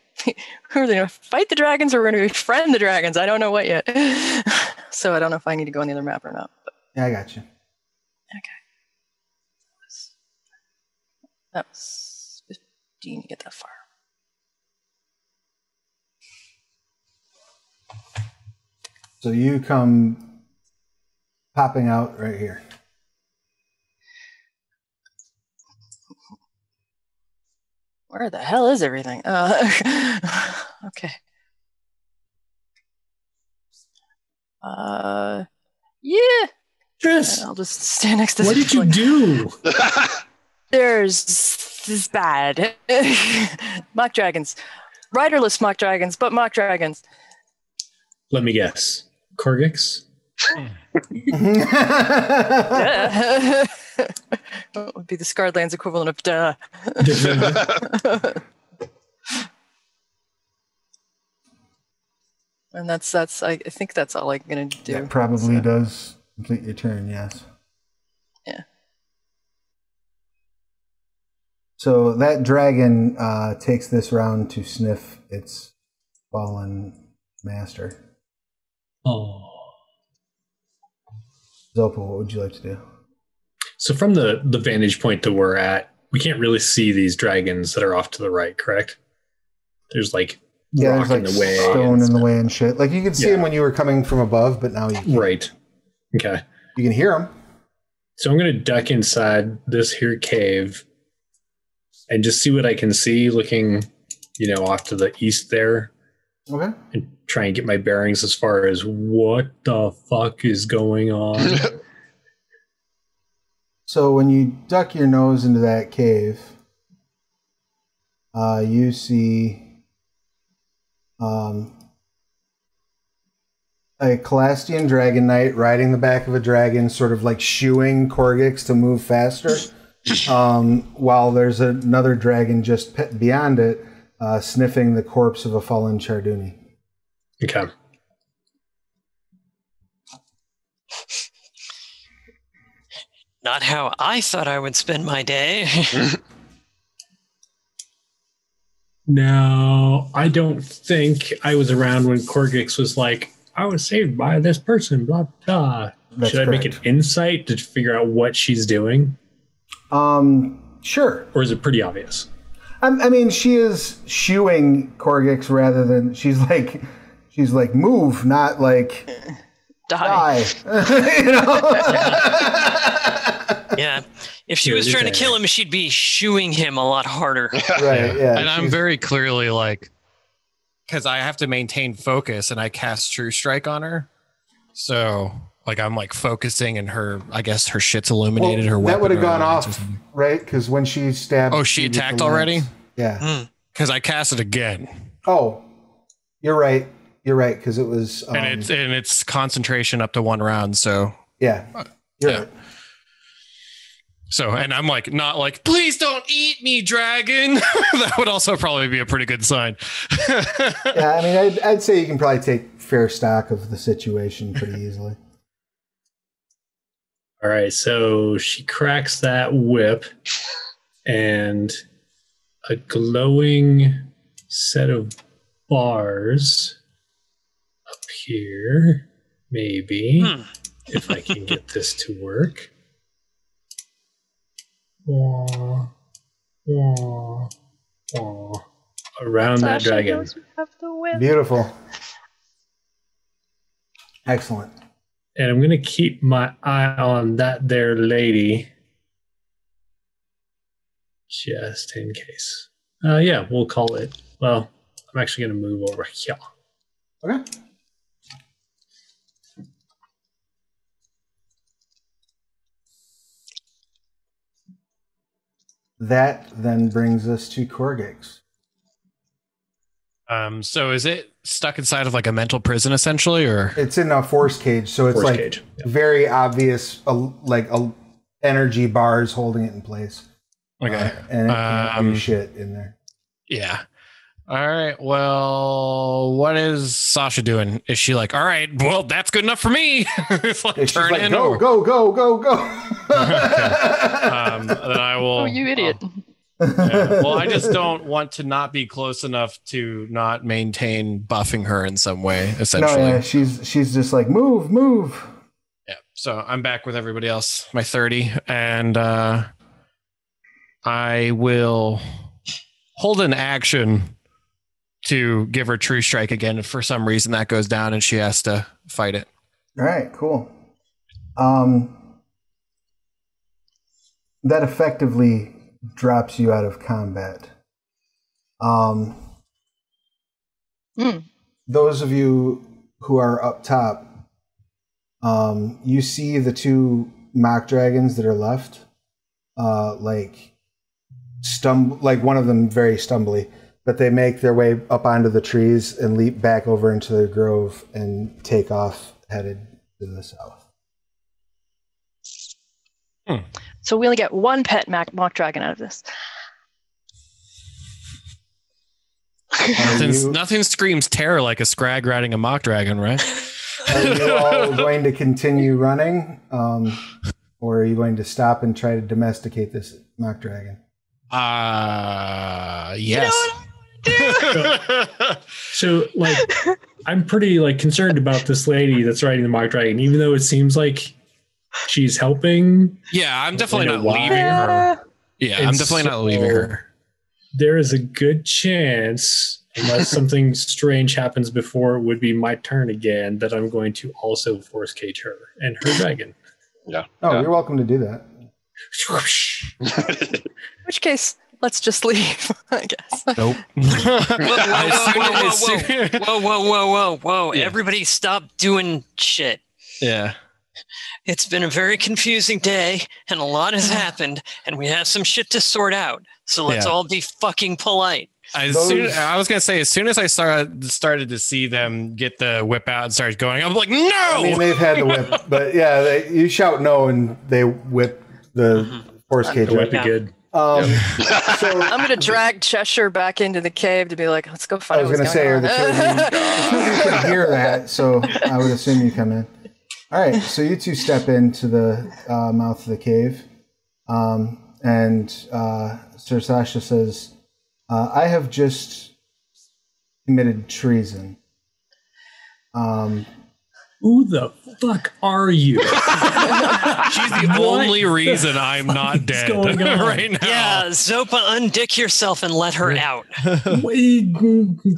Are they gonna fight the dragons, or we're gonna befriend the dragons? I don't know what yet. So I don't know if I need to go on the other map or not. But. Yeah, I got you. Okay. That was 15 to get that far. So you come popping out right here. Where the hell is everything? Okay. Yeah. Triss, I'll just stand next to. What did you do? This is bad. Mock dragons, riderless mock dragons, but mock dragons. Let me guess. Korggix? What would be the Scarred Lands equivalent of duh? And that's I think that's all I'm gonna do. That probably does complete your turn, yes. Yeah. So that dragon takes this round to sniff its fallen master. Oh. Zopa, what would you like to do? So from the vantage point that we're at, we can't really see these dragons that are off to the right, correct? There's like rock in the way, stone in the way and shit. Like you could see them when you were coming from above, but now you can't. Right. Okay. You can hear them. So I'm going to duck inside this here cave and just see what I can see looking, off to the east there. Okay. And try and get my bearings as far as what the fuck is going on. So when you duck your nose into that cave, you see a Calastian Dragon Knight riding the back of a dragon, sort of like shooing Korggix to move faster, while there's another dragon just beyond it, sniffing the corpse of a fallen Charduni. Okay. Not how I thought I would spend my day. No, I don't think I was around when Korggix was like, I was saved by this person, blah, blah. Should I make an insight to figure out what she's doing? Sure. Or is it pretty obvious? I mean, she is shooing Korggix rather than she's like move, not like die. Yeah. If she was trying to kill him, she'd be shooing him a lot harder. Right. Yeah. And I'm very clearly because I have to maintain focus, and I cast True Strike on her. So I'm focusing, and her shit's illuminated. Her weapon that would have gone off, right? Because when she stabbed, she attacked already. Yeah. Because I cast it again. Oh, you're right. You're right. Because it was, and it's concentration up to 1 round. So yeah, you're right. So, and I'm not please don't eat me, dragon. That would also probably be a pretty good sign. Yeah, I mean, I'd say you can probably take fair stock of the situation pretty easily. All right, so she cracks that whip, and a glowing set of bars appear, maybe, if I can get this to work. Wah, wah, wah. Around that dragon. Beautiful. Excellent. And I'm going to keep my eye on that there lady. Just in case. Yeah, we'll call it. Well, I'm actually going to move over here. Okay. That then brings us to Korggix. So is it stuck inside of a mental prison essentially, or it's in a force cage? So it's cage. Yeah. Very obvious, energy bars holding it in place. Okay, and it can't do shit in there. Yeah. All right. Well, what is Sasha doing? Is she all right, well, that's good enough for me. It's turn in. Go. Okay. Then I will. Oh, you idiot. Yeah. Well, I just don't want to not be close enough to not maintain buffing her in some way, essentially. No, yeah, she's just move. Yeah. So I'm back with everybody else, my 30, and I will hold an action to give her True Strike again. If for some reason that goes down and she has to fight it. All right, cool. That effectively drops you out of combat. Those of you who are up top, you see the 2 mock dragons that are left, one of them very stumbly, but they make their way up onto the trees and leap back over into the grove and take off headed to the south. So we only get 1 pet mock dragon out of this. Nothing screams terror like a Scrag riding a mock dragon, right? Are you all going to continue running? Or are you going to stop and try to domesticate this mock dragon? Yes. You know what I want to So like, I'm pretty like concerned about this lady that's riding the mock dragon, even though it seems like she's helping. Yeah, I'm definitely not leaving her. Yeah, I'm definitely not leaving her. There is a good chance, unless something strange happens before it would be my turn again, that I'm going to also force cage her and her dragon. Yeah. Oh, you're welcome to do that. In which case, let's just leave, I guess. Nope. Whoa. Yeah. Everybody stop doing shit. Yeah. It's been a very confusing day, and a lot has happened, and we have some shit to sort out. So let's all be fucking polite. I was gonna say, as soon as I started to see them get the whip out and start going, I'm like, no. I mean, they've had the whip, but yeah, you shout no, and they whip the force cage. The whip be good. So I'm gonna drag Cheshire back into the cave to be like, let's go find. I was gonna say, are the two of you can hear that, so I would assume you come in. All right, so you two step into the mouth of the cave, and Ser Sasha says, I have just committed treason. Who the fuck are you? She's the only reason I'm not dead right now. Yeah, Zopa, undick yourself and let her out.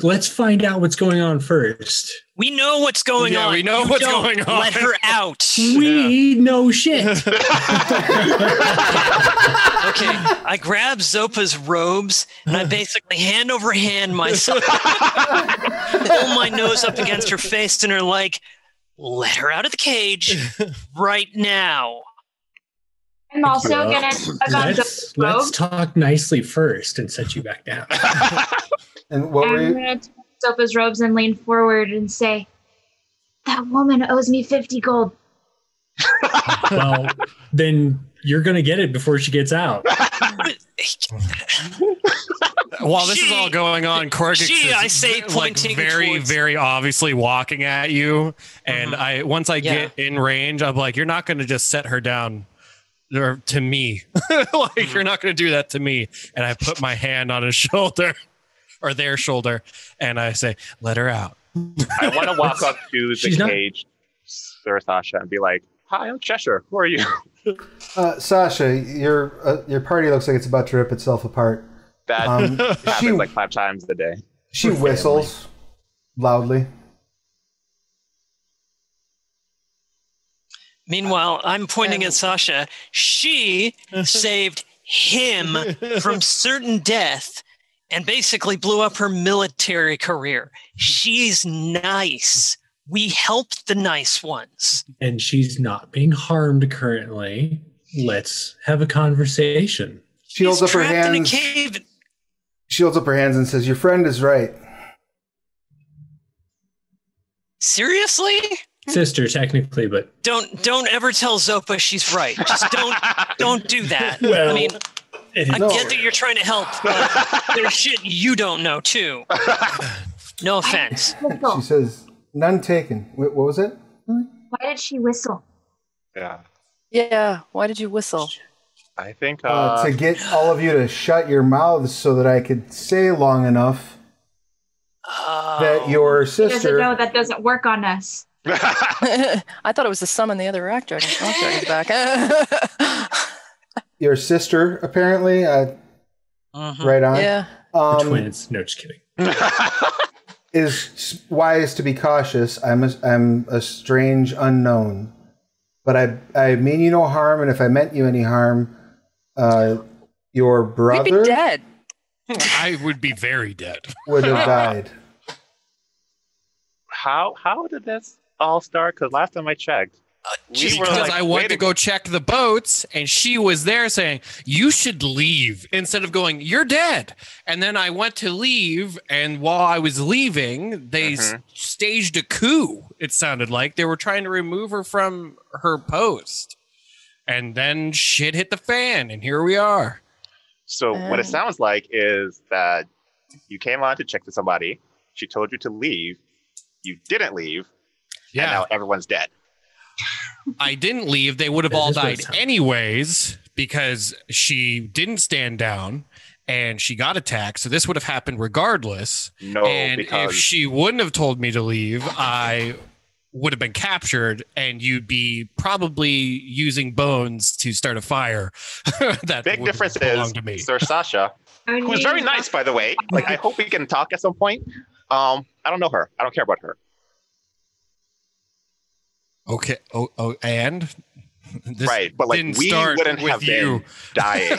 Let's find out what's going on first. We know what's going on. We know what's going on. Let her out. We know shit. Okay, I grab Zopa's robes and I basically hand over hand myself, pull my nose up against her face and are like, let her out of the cage right now. I'm also gonna let's talk nicely first and set you back down. And what were you? I'm gonna take Zopa's robes and lean forward and say, that woman owes me 50 gold. Well, then you're gonna get it before she gets out. While this is all going on, Korggix is pointing very, very obviously walking at you. And once I get in range, I'm like, you're not going to just set her down to me. Like, you're not going to do that to me. And I put my hand on his shoulder or their shoulder. And I say, let her out. I want to walk up to the cage, Ser Sasha, and be like, hi, I'm Cheshire. Who are you? Sasha, your party looks like it's about to rip itself apart. That happens like 5 times a day. She whistles loudly. Meanwhile, I'm pointing at Sasha. She saved him from certain death and basically blew up her military career. She's nice. We helped the nice ones. And she's not being harmed currently. Let's have a conversation. She holds up her hands. In a cave. She holds up her hands and says, your friend is right. Seriously? Sister, technically, but don't ever tell Zopa she's right. Just don't do that. Well, I mean, I get that you're trying to help, but there's shit you don't know too. No offense. She says, none taken. What was it? Why did she whistle? Yeah, why did you whistle? I think to get all of you to shut your mouths so that I could say long enough that your sister. No, that doesn't work on us. I thought it was to summon the other actor. Dragon's back. Your sister, apparently. Right on. Yeah. Twins. No, just kidding. Is wise to be cautious. I'm a strange unknown, but I mean you no harm, and if I meant you any harm, your brother You'd be dead. I would be very dead. Would have died. How did this all start? Because last time I checked, just because I went to go check the boats, and she was there saying, you should leave, instead of going, you're dead. And then I went to leave, and while I was leaving, they staged a coup, it sounded like. They were trying to remove her from her post. And then shit hit the fan, and here we are. So what it sounds like is that you came on to check to somebody, she told you to leave, you didn't leave, and now everyone's dead. I didn't leave. They would have all died anyways because she didn't stand down. and she got attacked. So this would have happened regardless. No, and because if she wouldn't have told me to leave, I would have been captured, and you'd be probably using bones to start a fire. That big difference is to me. Ser Sasha, who's very nice, by the way. Like, I hope we can talk at some point. I don't know her. I don't care about her. Okay. Oh, and this right, but like we wouldn't have been dying.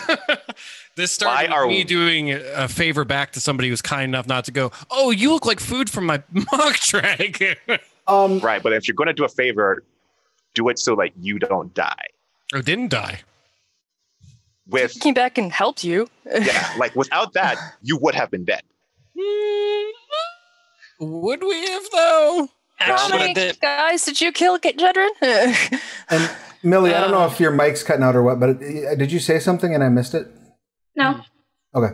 This started with me doing a favor back to somebody who's kind enough not to go, oh, you look like food from my mock dragon. Right, but if you're going to do a favor, do it so like you don't die. Or didn't die. He came back and helped you. Yeah, like without that, you would have been dead. Would we have, though? How many guys did you kill, Jedryn? And Millie, I don't know if your mic's cutting out or what, but did you say something and I missed it? No. Okay.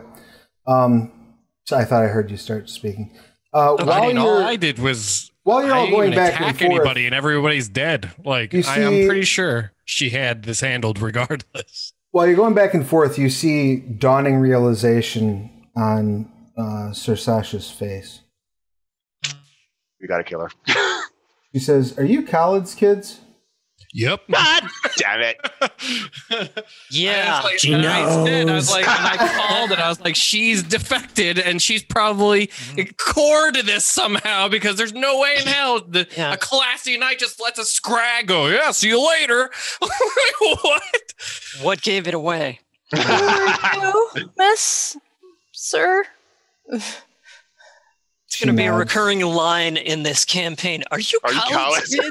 So I thought I heard you start speaking. All I did was while you're all going back and forth, anybody and everybody's dead. Like I'm pretty sure she had this handled regardless. While you're going back and forth, you see dawning realization on Ser Sasha's face. We gotta kill her. She says, "Are you Khaled's kids?" Yep. God damn it. Yeah. She knows. I was like, when I called it, I was like, she's defected and she's probably core to this somehow because there's no way in hell a Calastia knight just lets a Scrag go, yeah, see you later. What? What gave it away? Who are you, Miss Sir? It's going to be a recurring line in this campaign. Are you Khaled's kids?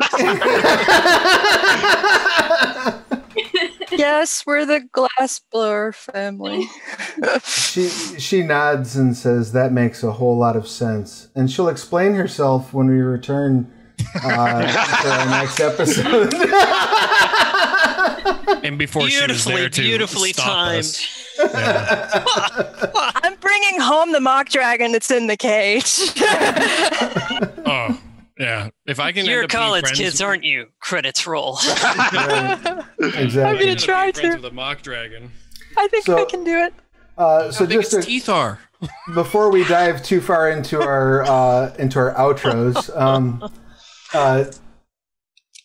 Yes, we're the Glassblower family. She nods and says, that makes a whole lot of sense. And she'll explain herself when we return for our next episode. And before she was there to beautifully stop timed. Us. Yeah. I'm bringing home the mock dragon that's in the cage. Oh, yeah. If I can, you're Khaled's kids, aren't you? Credits roll. Right. Exactly. I'm gonna try to. to. The mock dragon. I think I can do it. So just its teeth are. Before we dive too far into our outros,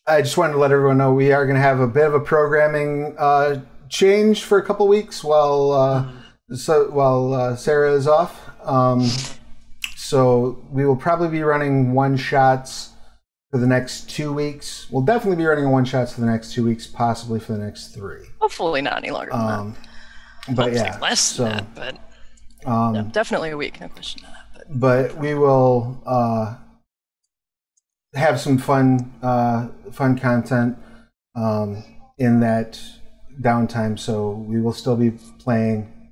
I just wanted to let everyone know we are going to have a bit of a programming change for a couple weeks while Sarah is off. So we will probably be running one-shots for the next 2 weeks. We'll definitely be running one-shots for the next 2 weeks, possibly for the next 3. Hopefully not any longer than that. But yeah, less than that, but no, definitely a week. No question of that. But we will have some fun content in that downtime. So we will still be playing.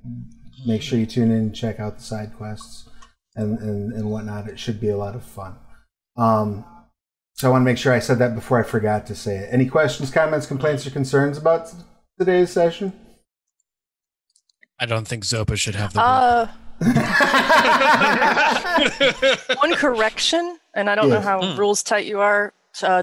Make sure you tune in, check out the side quests and whatnot. It should be a lot of fun. So I want to make sure I said that before I forgot to say it. Any questions, comments, complaints, or concerns about today's session? I don't think Zopa should have the one correction, and I don't know how rules tight you are.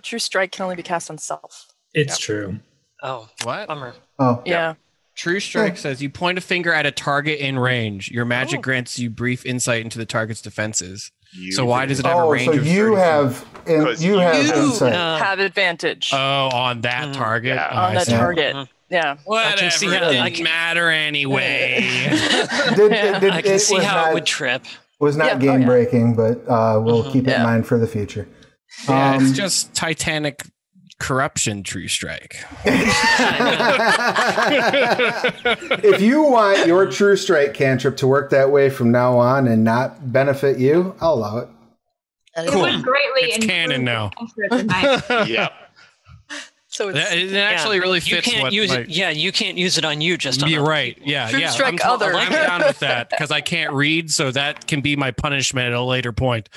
True Strike can only be cast on self. It's true. Oh, what? Bummer. Oh, yeah. True Strike says you point a finger at a target in range. Your magic grants you brief insight into the target's defenses. So why does it have a range of 30 you have insight. Have advantage. Oh, on that target? Yeah. On that target. Yeah. Whatever. I can see how it didn't matter anyway. I can see how it would trip. Was not game breaking, but we'll keep it in mind for the future. Yeah, it's just Titanic corruption. True Strike. If you want your True Strike cantrip to work that way from now on and not benefit you, I'll allow it. It would greatly it's canon now. Yeah. So it actually really fits. You can't use it. Yeah, you can't use it on you. Just on you're right. Yeah, True Strike I'm down with that because I can't read, so that can be my punishment at a later point.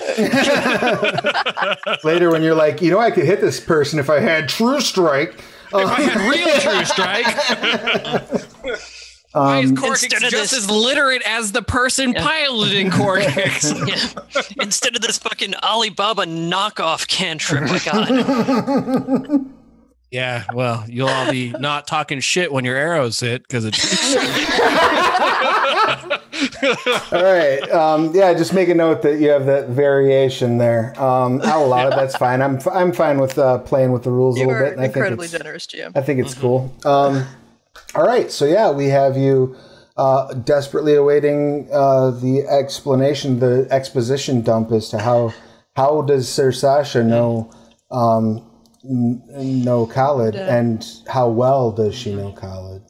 Later, when you're like, I could hit this person if I had True Strike. If I had real True Strike. Why is Korggix just as literate as the person piloting Korggix? Instead of this fucking Alibaba knockoff cantrip, my God. Yeah, well, you'll all be not talking shit when your arrows hit because it's. All right. Yeah, just make a note that you have that variation there. I'll allow it. That's fine. I'm fine with playing with the rules a little bit. And incredibly generous, GM. I think it's cool. All right. So yeah, we have you desperately awaiting the explanation, the exposition dump as to how does Ser Sasha know Khaled, and how well does she know Khaled?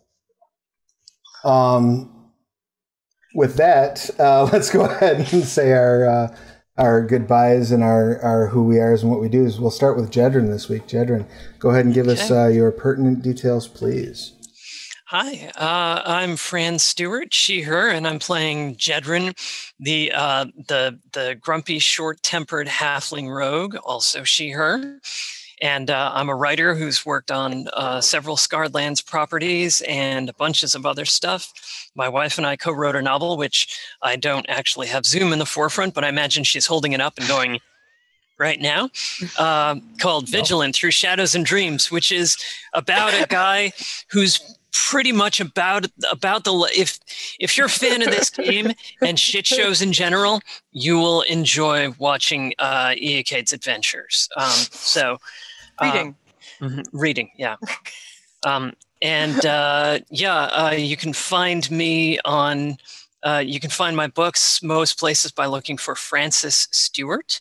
With that, let's go ahead and say our goodbyes and our who we are and what we do. We'll start with Jedryn this week. Jedryn, go ahead and give us your pertinent details, please. Hi, I'm Fran Stewart, she, her, and I'm playing Jedryn, the grumpy, short-tempered halfling rogue, also she, her. And I'm a writer who's worked on several Scarred Lands properties and bunches of other stuff. My wife and I co-wrote a novel, which I don't actually have Zoom in the forefront, but I imagine she's holding it up and going right now, called Vigilant Through Shadows and Dreams, which is about a guy who's pretty much about the if you're a fan of this game and shit shows in general, you will enjoy watching Eocade's adventures. Reading, yeah. You can find me on you can find my books most places by looking for Francis Stewart.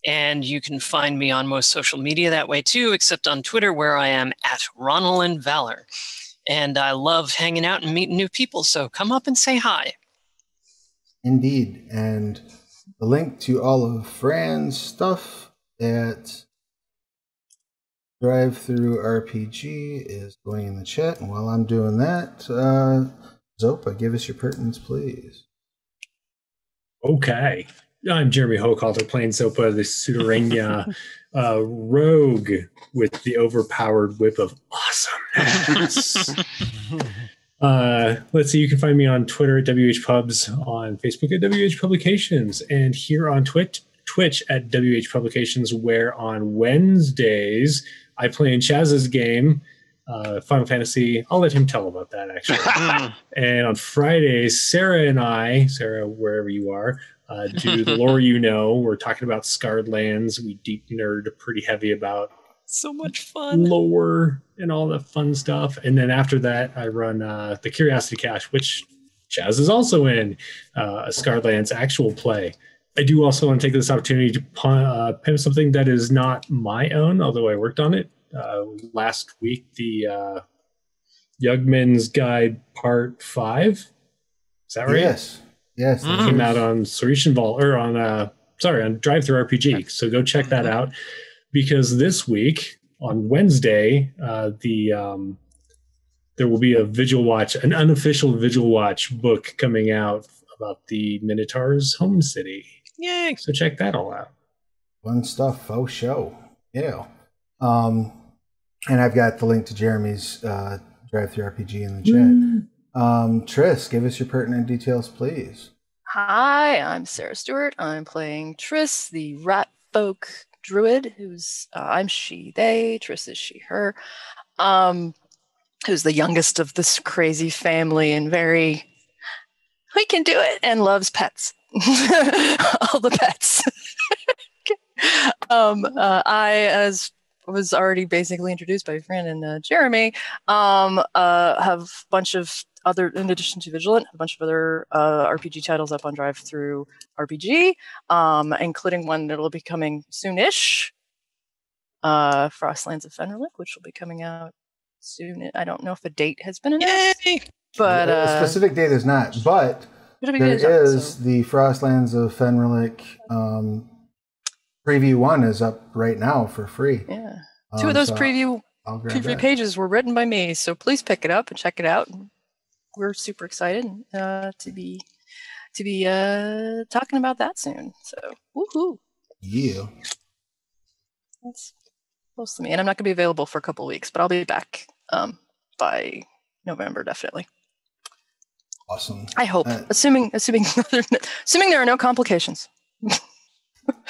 And you can find me on most social media that way too, except on Twitter, where I am at Ronald Valor. And I love hanging out and meeting new people, so come up and say hi. Indeed. And the link to all of Fran's stuff at Drive-Through RPG is going in the chat. And while I'm doing that, Zopa, give us your pertinence, please. Okay. I'm Jeremy Hochhalter, playing Zopa, the Sutorenja rogue with the overpowered whip of awesomeness. Let's see, you can find me on Twitter at WHPubs, on Facebook at WH Publications, and here on Twitch at WH Publications, where on Wednesdays I play in Chaz's game, Final Fantasy. I'll let him tell about that, actually. And on Fridays, Sarah and I, Sarah, wherever you are, do the lore you know. We're talking about Scarred Lands. We deep nerd pretty heavy about so much fun lore and all the fun stuff. And then after that, I run the Curiosity Cache, which Chaz is also in, a Scarred Lands actual play. I do also want to take this opportunity to pimp something that is not my own, although I worked on it last week. The Youngman's Guide Part 5. Is that right? Yes. Yes. It came out on Sorcerer Vault, or on Drive-Through RPG. So go check that out, because this week on Wednesday, there will be a Vigil Watch, an unofficial Vigil Watch book coming out about the Minotaur's home city. Yay! So check that all out. Fun stuff, faux show. Yeah. And I've got the link to Jeremy's Drive-Through RPG in the chat. Triss, give us your pertinent details, please. Hi, I'm Sarah Stewart. I'm playing Triss, the rat folk druid, who's I'm she, they, Triss is she, her, who's the youngest of this crazy family and very, we can do it, and loves pets. All the pets. I, as was already basically introduced by Fran and Jeremy, have a bunch of other, in addition to Vigilant, a bunch of other RPG titles up on Drive-Through RPG, including one that'll be coming soonish, Frostlands of Fenric, which will be coming out soon. I don't know if a date has been announced. Yay! But a specific date is not, but there is the Frostlands of Fenric preview 1 is up right now for free. Yeah. Two of those preview pages were written by me, so please pick it up and check it out. We're super excited to be talking about that soon. So, woohoo! Yeah. That's close to me, and I'm not going to be available for a couple of weeks, but I'll be back by November, definitely. Awesome. I hope, assuming there are no complications.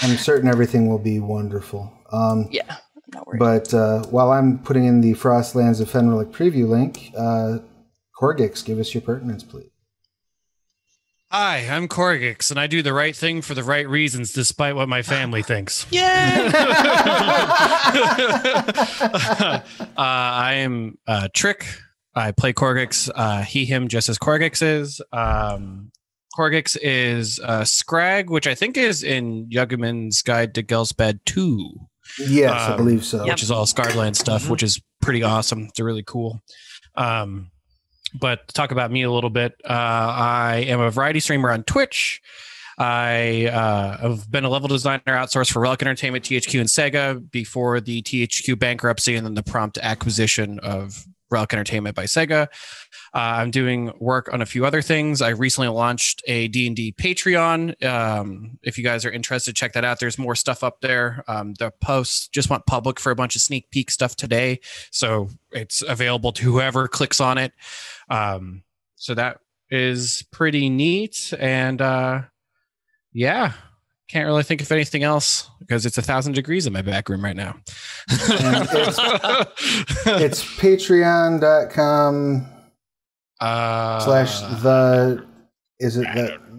I'm certain everything will be wonderful. Yeah. not worried. But while I'm putting in the Frostlands of Fenrilic preview link, Korggix, give us your pertinence, please. Hi, I'm Korggix, and I do the right thing for the right reasons, despite what my family thinks. Yay! I am Tric. I play Korggix. He, him, just as Korggix is. Korggix is Scrag, which I think is in Yuggerman's Guide to Gelsbad 2. Yes, I believe so. Which is all Scarland stuff, which is pretty awesome. It's really cool. But to talk about me a little bit, I am a variety streamer on Twitch. I have been a level designer outsourced for Relic Entertainment, THQ, and Sega before the THQ bankruptcy and then the prompt acquisition of Relic Entertainment by Sega. I'm doing work on a few other things. I recently launched a D&D Patreon. If you guys are interested, check that out. There's more stuff up there. The posts just went public for a bunch of sneak peek stuff today, so it's available to whoever clicks on it. So that is pretty neat. And yeah, can't really think of anything else because it's 1,000 degrees in my back room right now. It's patreon.com is it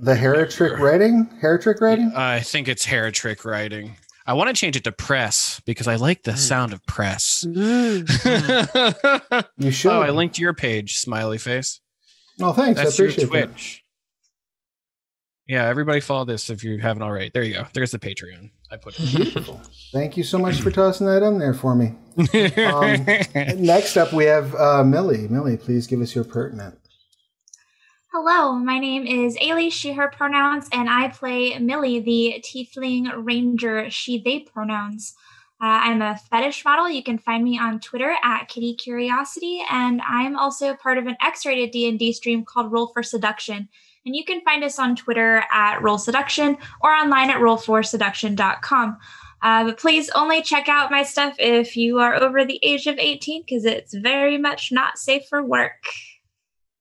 the Heritric writing? Heritric writing? I think it's Heritric writing. I want to change it to press because I like the sound of press. You should. Oh, I linked your page, smiley face. Oh, thanks. That's I appreciate your that. Twitch. Yeah, everybody follow this if you haven't already. There you go. There's the Patreon. I put it. Beautiful. Thank you so much for tossing that in there for me. Next up, we have Millie. Millie, please give us your pertinent. Hello, my name is Ayli, she, her pronouns, and I play Millie, the Tiefling Ranger, she, they pronouns. I'm a fetish model. You can find me on Twitter at Kitty Curiosity, and I'm also part of an X-rated D&D stream called Roll for Seduction. And you can find us on Twitter at Roll Seduction or online at rollforseduction.com. But please only check out my stuff if you are over the age of 18 because it's very much not safe for work.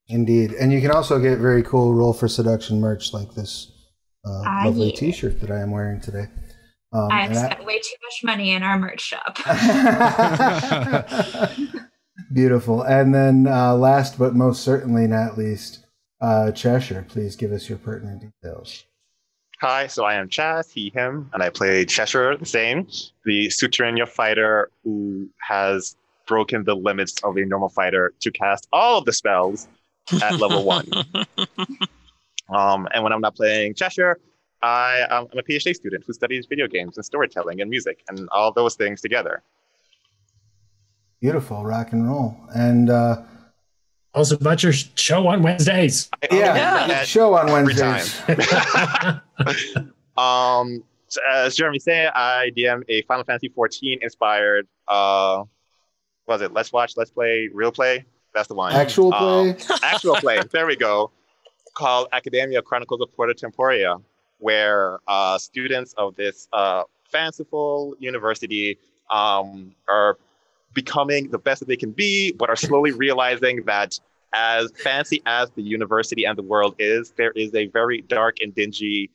Indeed. And you can also get very cool Roll for Seduction merch like this lovely t-shirt that I am wearing today. I've spent way too much money in our merch shop. Beautiful. And then last but most certainly not least, Cheshire, please give us your pertinent details. Hi, so I am Chaz, he, him, and I play Cheshire, the same, the Sutorenja fighter who has broken the limits of a normal fighter to cast all of the spells at level 1. And when I'm not playing Cheshire, I'm a PhD student who studies video games and storytelling and music and all those things together. Beautiful, rock and roll. And also about your show on Wednesdays. Show on Wednesdays. As Jeremy said, I DM a Final Fantasy 14 inspired, what was it? Let's Watch, Let's Play, Real Play? That's the one. Actual play? Actual play. There we go. Called Academia Chronicles of Porta Temporia, where students of this fanciful university are becoming the best that they can be, but are slowly realizing that as fancy as the university and the world is, there is a very dark and dingy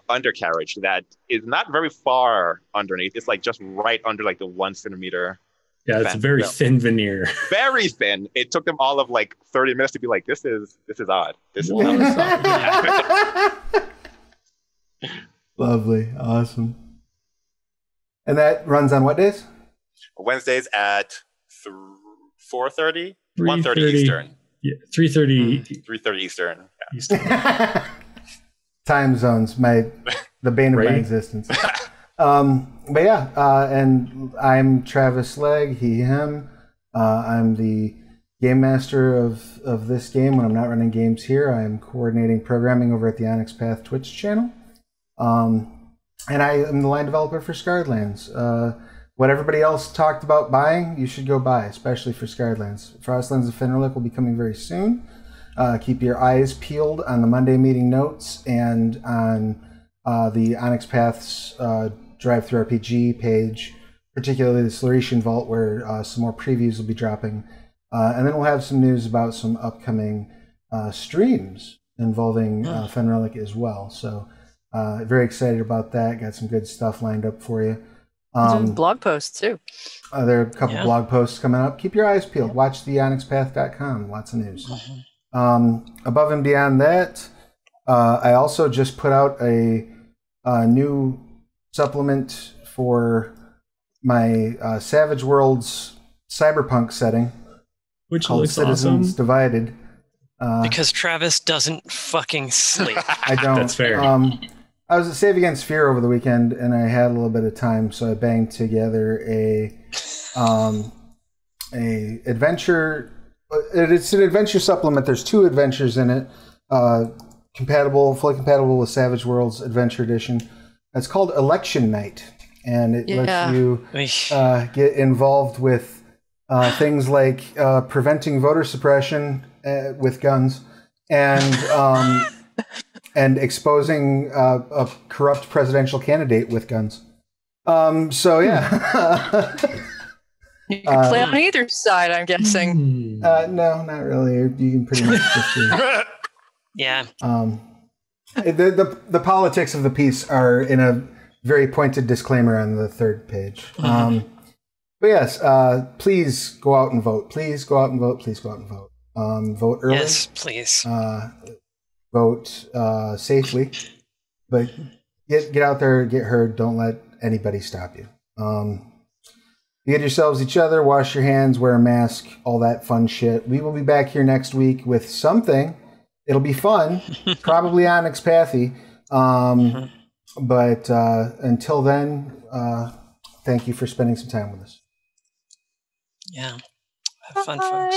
undercarriage that is not very far underneath. It's like just right under like the 1 centimeter. Yeah, it's a very thin veneer. Very thin. It took them all of like 30 minutes to be like, this is odd. This is Lovely. Awesome. And that runs on what days? Wednesdays at 4:30? 1:30 Eastern. Yeah, 3:30. 3:30 Eastern. Yeah. Eastern. Time zones, the bane of my existence. But yeah, and I'm Travis Legg, he, him. I'm the game master of this game. When I'm not running games here, I'm coordinating programming over at the Onyx Path Twitch channel. And I am the line developer for Scarredlands. What everybody else talked about buying, you should go buy, especially for Scarredlands. Frostlands of Fenrilic will be coming very soon. Keep your eyes peeled on the Monday meeting notes and on the Onyx Path's Drive-Thru RPG page, particularly the Slitherin Vault, where some more previews will be dropping. And then we'll have some news about some upcoming streams involving Fenrilic as well. So very excited about that. Got some good stuff lined up for you. Blog posts too. There are a couple blog posts coming up. Keep your eyes peeled. Watch theonyxpath.com. Lots of news. Above and beyond that, I also just put out a new supplement for my Savage Worlds cyberpunk setting, which called looks Citizens awesome. Divided. Because Travis doesn't fucking sleep. I don't. That's fair. I was at Save Against Fear over the weekend, and I had a little bit of time, so I banged together a adventure. It's an adventure supplement. There's 2 adventures in it, fully compatible with Savage Worlds Adventure Edition. It's called Election Night, and it lets you get involved with things like preventing voter suppression with guns, and exposing a corrupt presidential candidate with guns. So yeah. You can play on either side, I'm guessing. No, not really. You can pretty much just do. Yeah. The politics of the piece are in a very pointed disclaimer on the 3rd page. But yes, please go out and vote. Please go out and vote. Please go out and vote. Vote early. Yes, please. Vote safely, but get out there, get heard. Don't let anybody stop you. Get yourselves each other, wash your hands, wear a mask, all that fun shit. We will be back here next week with something. It'll be fun, probably Onyxpathy. But until then, thank you for spending some time with us. Yeah. Have fun, folks.